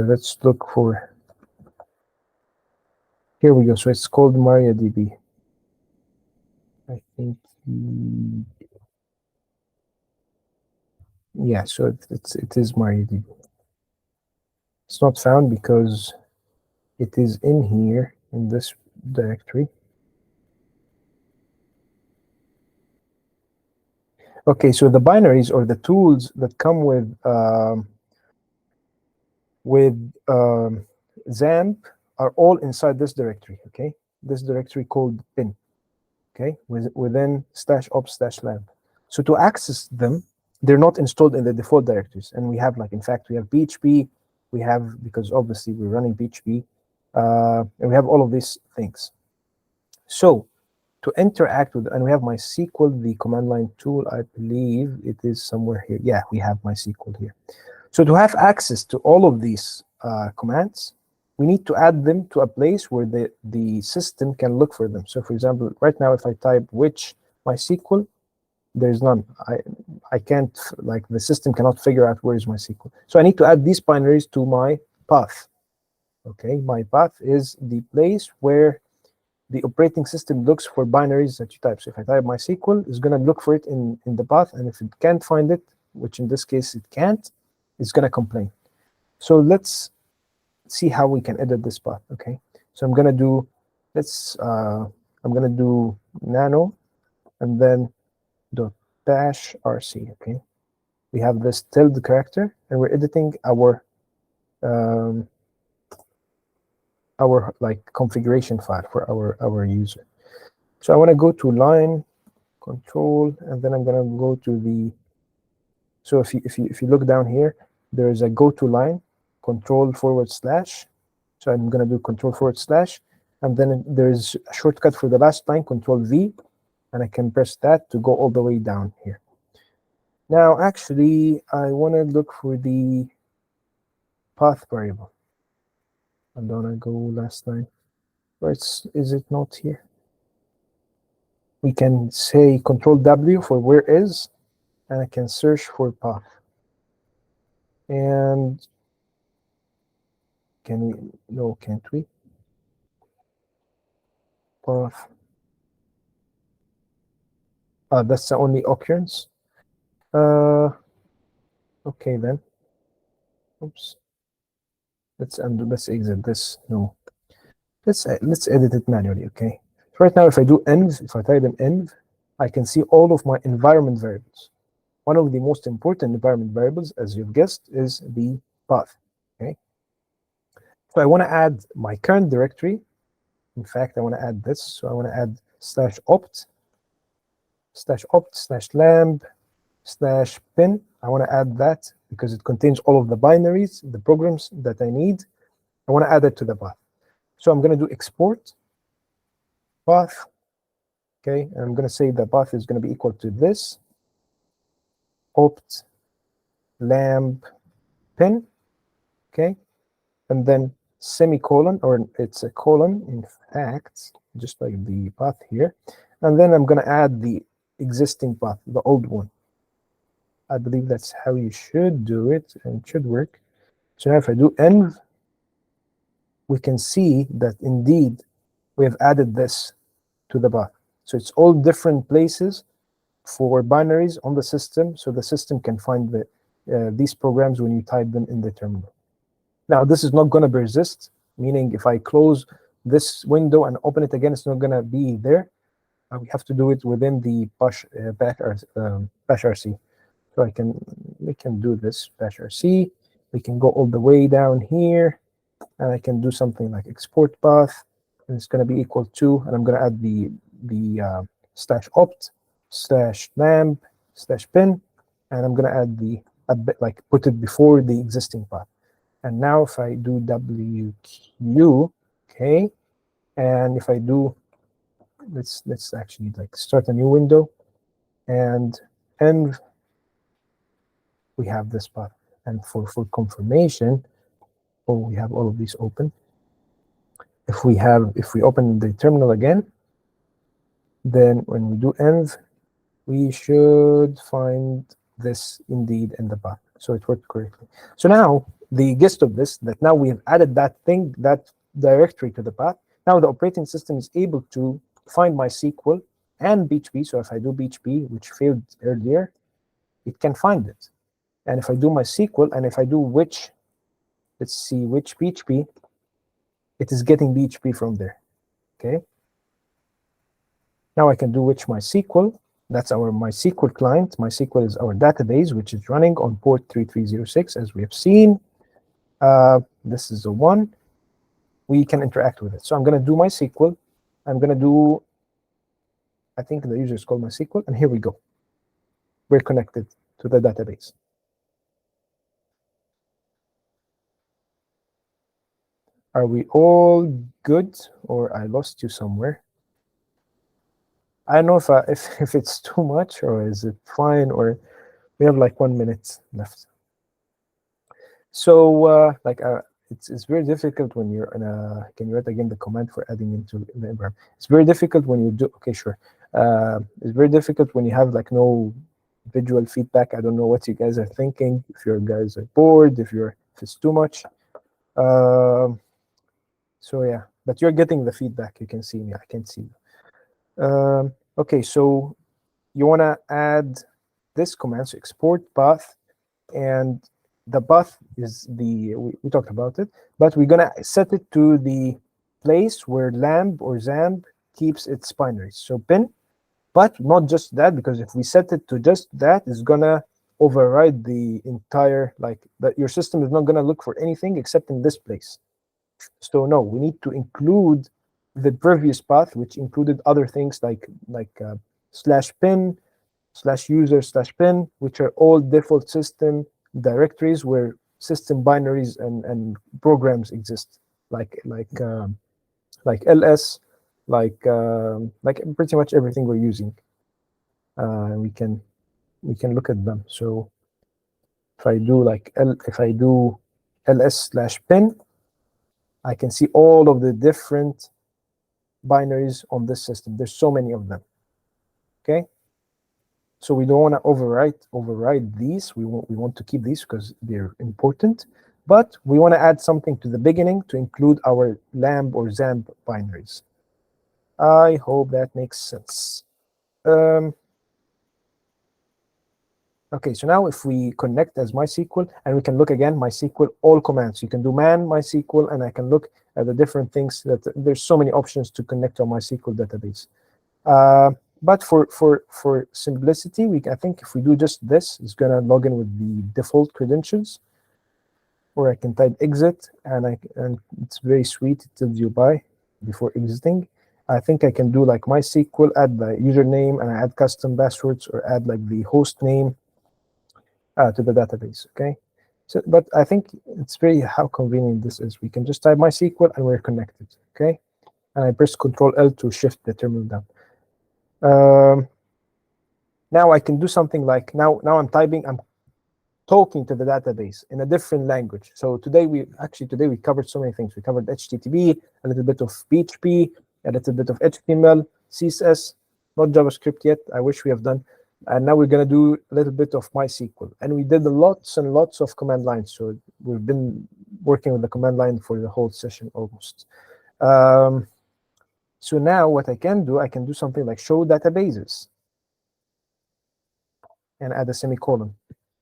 let's look for, here we go. So it's called MariaDB. I think, yeah, so it is MariaDB. It's not found because it is in here in this directory. Okay, so the binaries or the tools that come with XAMPP are all inside this directory. Okay, this directory called bin. Okay, within /ops/lab. So to access them, they're not installed in the default directories, and we have, like, in fact, we have PHP. We have, because obviously we're running PHP, and we have all of these things. So to interact with, and we have MySQL, the command line tool, I believe it is somewhere here. Yeah, we have MySQL here. So to have access to all of these commands, we need to add them to a place where the system can look for them. So for example, right now, if I type which MySQL, there's none. I can't, like, the system cannot figure out where is MySQL. So I need to add these binaries to my path. Okay, my path is the place where the operating system looks for binaries that you type. So if I type MySQL, it's going to look for it in the path, and if it can't find it, which in this case it can't, it's going to complain. So let's see how we can edit this path. Okay, so I'm going to do, I'm going to do nano and then .bash rc. Okay, we have this tilde character, and we're editing our like configuration file for our user. So I want to go to line control, and then I'm going to go to the, so if you look down here, there is a go to line control /. So I'm going to do control /, and then there's a shortcut for the last line, control V, and I can press that to go all the way down here. Now, actually, I want to look for the path variable. I'm going to go last line. Where is it not here? We can say control W for where is, and I can search for path. And can we? No, can't we? Path. That's the only occurrence. Okay then. Oops. Let's undo. Let's exit this. No. Let's edit it manually. Okay. So right now, if I do env, if I type in env, I can see all of my environment variables. One of the most important environment variables, as you've guessed, is the path. Okay. So I want to add my current directory In fact, I want to add this. So I want to add /opt /lamb /pin. I want to add that because it contains all of the binaries, the programs that I need. I want to add it to the path. So I'm going to do export path. Okay, and I'm going to say the path is going to be equal to this opt lamb pin. Okay, and then semicolon, or it's a colon, in fact, just like the path here. And then I'm going to add the existing path, the old one. I believe that's how you should do it, and it should work. So now if I do env, we can see that indeed we have added this to the path. So it's all different places for binaries on the system, so the system can find these programs when you type them in the terminal. Now, this is not going to persist, meaning if I close this window and open it again, it's not going to be there. We have to do it within the bash rc. So we can do this bash rc. We can go all the way down here, and I can do something like export path, and it's going to be equal to, and I'm going to add the /opt /lamb /pin, and I'm going to add like put it before the existing path. And now if I do wq, okay, and if I do, let's actually like start a new window, and we have this path. And for confirmation, we have all of these open. If we open the terminal again, then when we do env, we should find this indeed in the path. So it worked correctly. So now the gist of this, that now we have added that directory to the path. Now the operating system is able to find MySQL and PHP. So if I do PHP, which failed earlier, it can find it. And if I do MySQL, and if I do which PHP, it is getting PHP from there. Okay. Now I can do which MySQL. That's our MySQL client. MySQL is our database, which is running on port 3306, as we have seen. This is the one. We can interact with it. So I'm going to do MySQL. I'm going to do, I think the user is called MySQL, and here we go. We're connected to the database. Are we all good, or I lost you somewhere? I don't know if it's too much, or is it fine, or we have like 1 minute left. So it's very difficult when you're in a, can you write again the command for adding into the environment? It's very difficult when you do, okay, sure. It's very difficult when you have like no visual feedback. I don't know what you guys are thinking, if you guys are bored, if it's too much. So yeah, but you're getting the feedback. You can see me, I can see you. Okay, so you want to add this command, so export path, and the path is we talked about it, but we're going to set it to the place where lamb or XAMPP keeps its binaries, so pin. But not just that, because if we set it to just that, it's going to override the entire, that your system is not going to look for anything except in this place. So no, we need to include the previous path, which included other things like /pin, /user /pin, which are all default system directories where system binaries and programs exist, like ls, like pretty much everything we're using. We can look at them. So if I do ls/pin, I can see all of the different binaries on this system. There's so many of them. Okay. So we don't want to override these. We want to keep these because they're important, but we want to add something to the beginning to include our lamb or XAMPP binaries. I hope that makes sense. Okay, so now if we connect as MySQL, and we can look again, MySQL, all commands. You can do man MySQL, and I can look at the different things that there's so many options to connect to a MySQL database. But for simplicity, I think if we do just this, it's gonna log in with the default credentials, or I can type exit, and it's very sweet. It tells you bye. before exiting. I think I can do like MySQL, add the username, and I add custom passwords, or add like the host name to the database. Okay. So, but I think it's very how convenient this is. We can just type MySQL and we're connected. Okay. And I press Control L to shift the terminal down. Now I can do something like now I'm talking to the database in a different language. So today we covered so many things. We covered HTTP, a little bit of PHP, a little bit of HTML, CSS, not JavaScript yet. I wish we have done. And now we're going to do a little bit of MySQL. And we did lots and lots of command lines. So we've been working with the command line for the whole session almost. So now what I can do something like show databases and add a semicolon.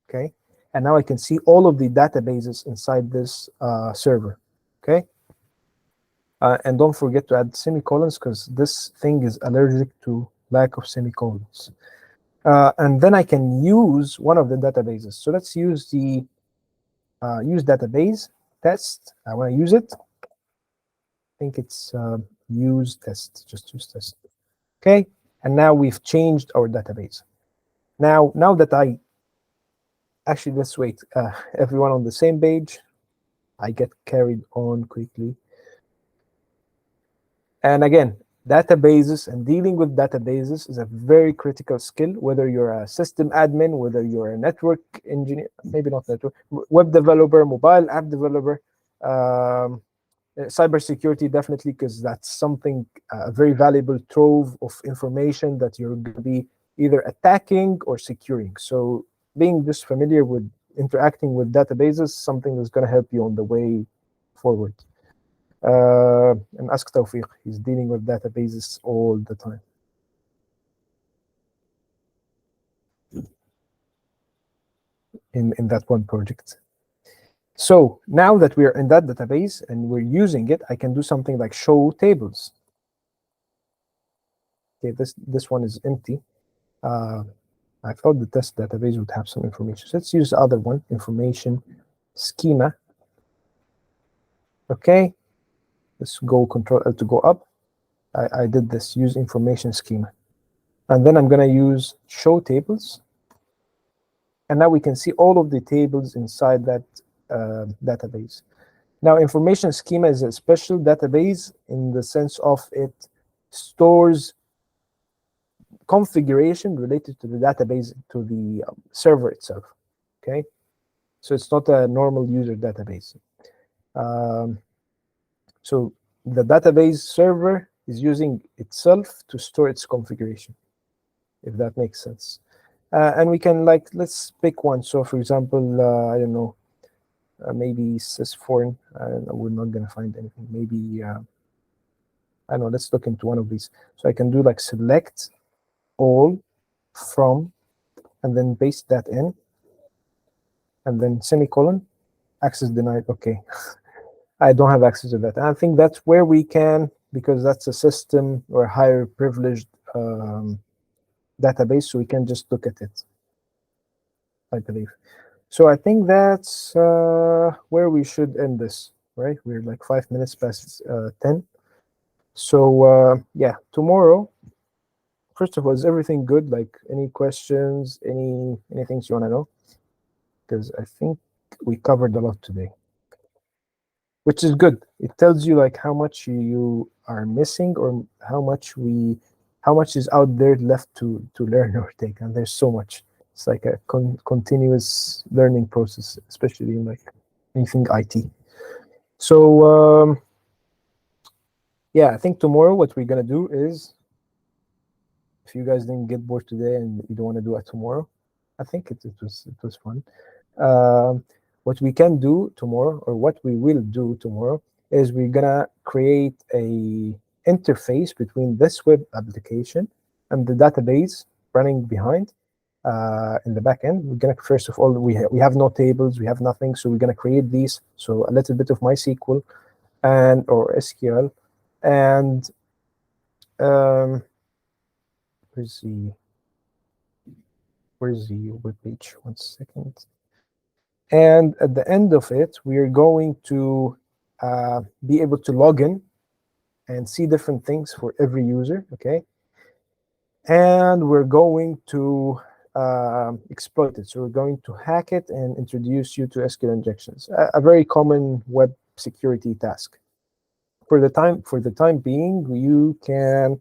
Okay. And now I can see all of the databases inside this server. Okay. And don't forget to add semicolons, because this thing is allergic to lack of semicolons. And then I can use one of the databases. So let's use the use database test. I want to use it. I think it's use test. Just use test. Okay. And now we've changed our database. Now that actually, let's wait. Everyone on the same page. I get carried on quickly. And again, databases and dealing with databases is a very critical skill, whether you're a system admin, whether you're a network engineer, maybe not network, web developer, mobile app developer, cybersecurity, definitely, because that's something, a very valuable trove of information that you're going to be either attacking or securing. So being just familiar with interacting with databases, something that's going to help you on the way forward. And ask Tawfiq, he's dealing with databases all the time. In that one project. So now that we're in that database and we're using it, I can do something like show tables. Okay, this one is empty. I thought the test database would have some information. So let's use the other one, information schema. Okay, let's go Control L to go up. I did this, use information schema. And then I'm going to use show tables. And now we can see all of the tables inside that database. Now, information schema is a special database in the sense of it stores configuration related to the database, to the server itself. Okay, so it's not a normal user database. So the database server is using itself to store its configuration, if that makes sense. And we can let's pick one. So for example, I don't know, maybe sysforeign. We're not going to find anything. Maybe, I don't know, let's look into one of these. So I can do like select all from, and then paste that in, and then semicolon, access denied. Okay. I don't have access to that. And I think that's where we can, because that's a system or a higher privileged database, so we can just look at it, I believe. So I think that's where we should end this, right? We're like 5 minutes past 10. So yeah, tomorrow, first of all, is everything good? Like any questions, anything you want to know? Because I think we covered a lot today, which is good. It tells you like how much you are missing, or how much is out there left to learn or take. And there's so much. It's like a continuous learning process, especially in like anything IT. So yeah, I think tomorrow what we're gonna do is, if you guys didn't get bored today and you don't want to do it tomorrow, I think it was fun. What we can do tomorrow, or what we will do tomorrow, is we're gonna create a interface between this web application and the database running behind in the back end. We're gonna, first of all, we have no tables, we have nothing, so we're gonna create these. So a little bit of MySQL and or SQL, and where's the web page? 1 second. And at the end of it, we are going to be able to log in and see different things for every user, okay? And we're going to exploit it. So we're going to hack it and introduce you to SQL injections, a very common web security task. For the time being, you can,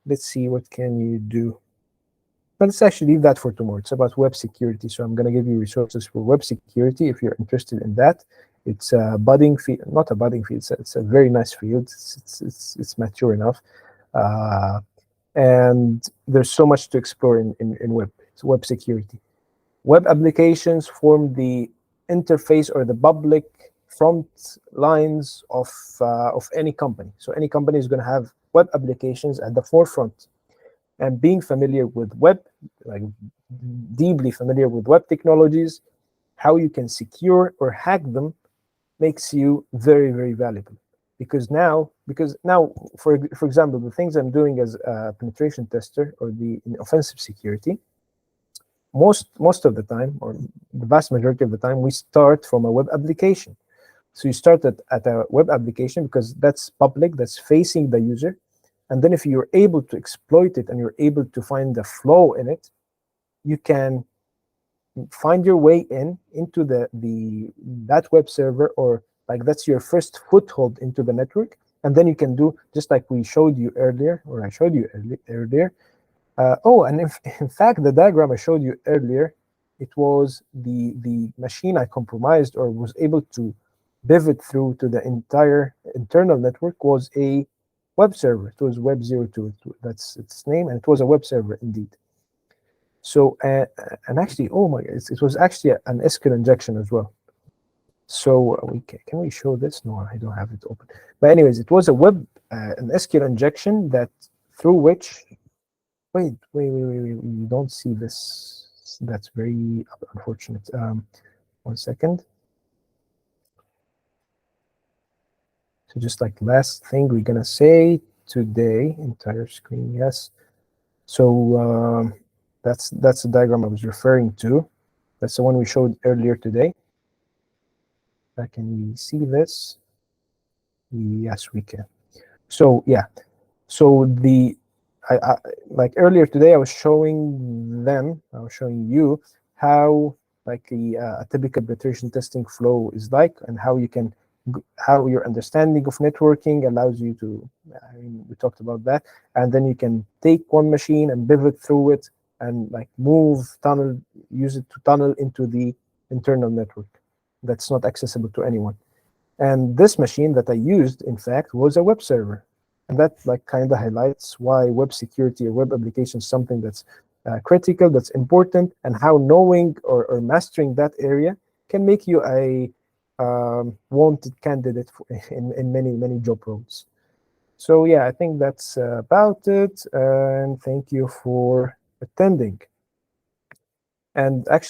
let's see, what can you do? But let's actually leave that for tomorrow. It's about web security. So I'm going to give you resources for web security if you're interested in that. It's a budding field, not a budding field. It's a very nice field. It's mature enough. And there's so much to explore in web. It's web security. Web applications form the interface or the public front lines of any company. So any company is going to have web applications at the forefront. And being familiar with web, like deeply familiar with web technologies, how you can secure or hack them makes you very, very valuable. Because now, for example, the things I'm doing as a penetration tester or in offensive security, most of the time, or the vast majority of the time, we start from a web application. So you start at a web application because that's public, that's facing the user. And then if you're able to exploit it and you're able to find the flaw in it, you can find your way into that web server, or like that's your first foothold into the network. And then you can do just like we showed you earlier, or I showed you earlier. And in fact, the diagram I showed you earlier, it was the machine I compromised or was able to pivot through to the entire internal network was a web server. It was Web02. That's its name, and it was a web server indeed. So, and actually, oh my, it was actually an SQL injection as well. So can we show this? No, I don't have it open. But anyways, it was an SQL injection that through which, wait, you don't see this. That's very unfortunate. 1 second. So just like last thing we're gonna say today, entire screen, yes. So that's the diagram I was referring to. That's the one we showed earlier today. Can we see this? Yes, we can. So yeah, so like earlier today, I was showing you how like a typical penetration testing flow is like, and how your understanding of networking allows you to, we talked about that, and then you can take one machine and pivot through it and like use it to tunnel into the internal network that's not accessible to anyone. And this machine that I used, in fact, was a web server. And that like kind of highlights why web security or web application is something that's critical, that's important, and how knowing or mastering that area can make you a wanted candidate in many job roles. So yeah, I think that's about it. And thank you for attending. And actually,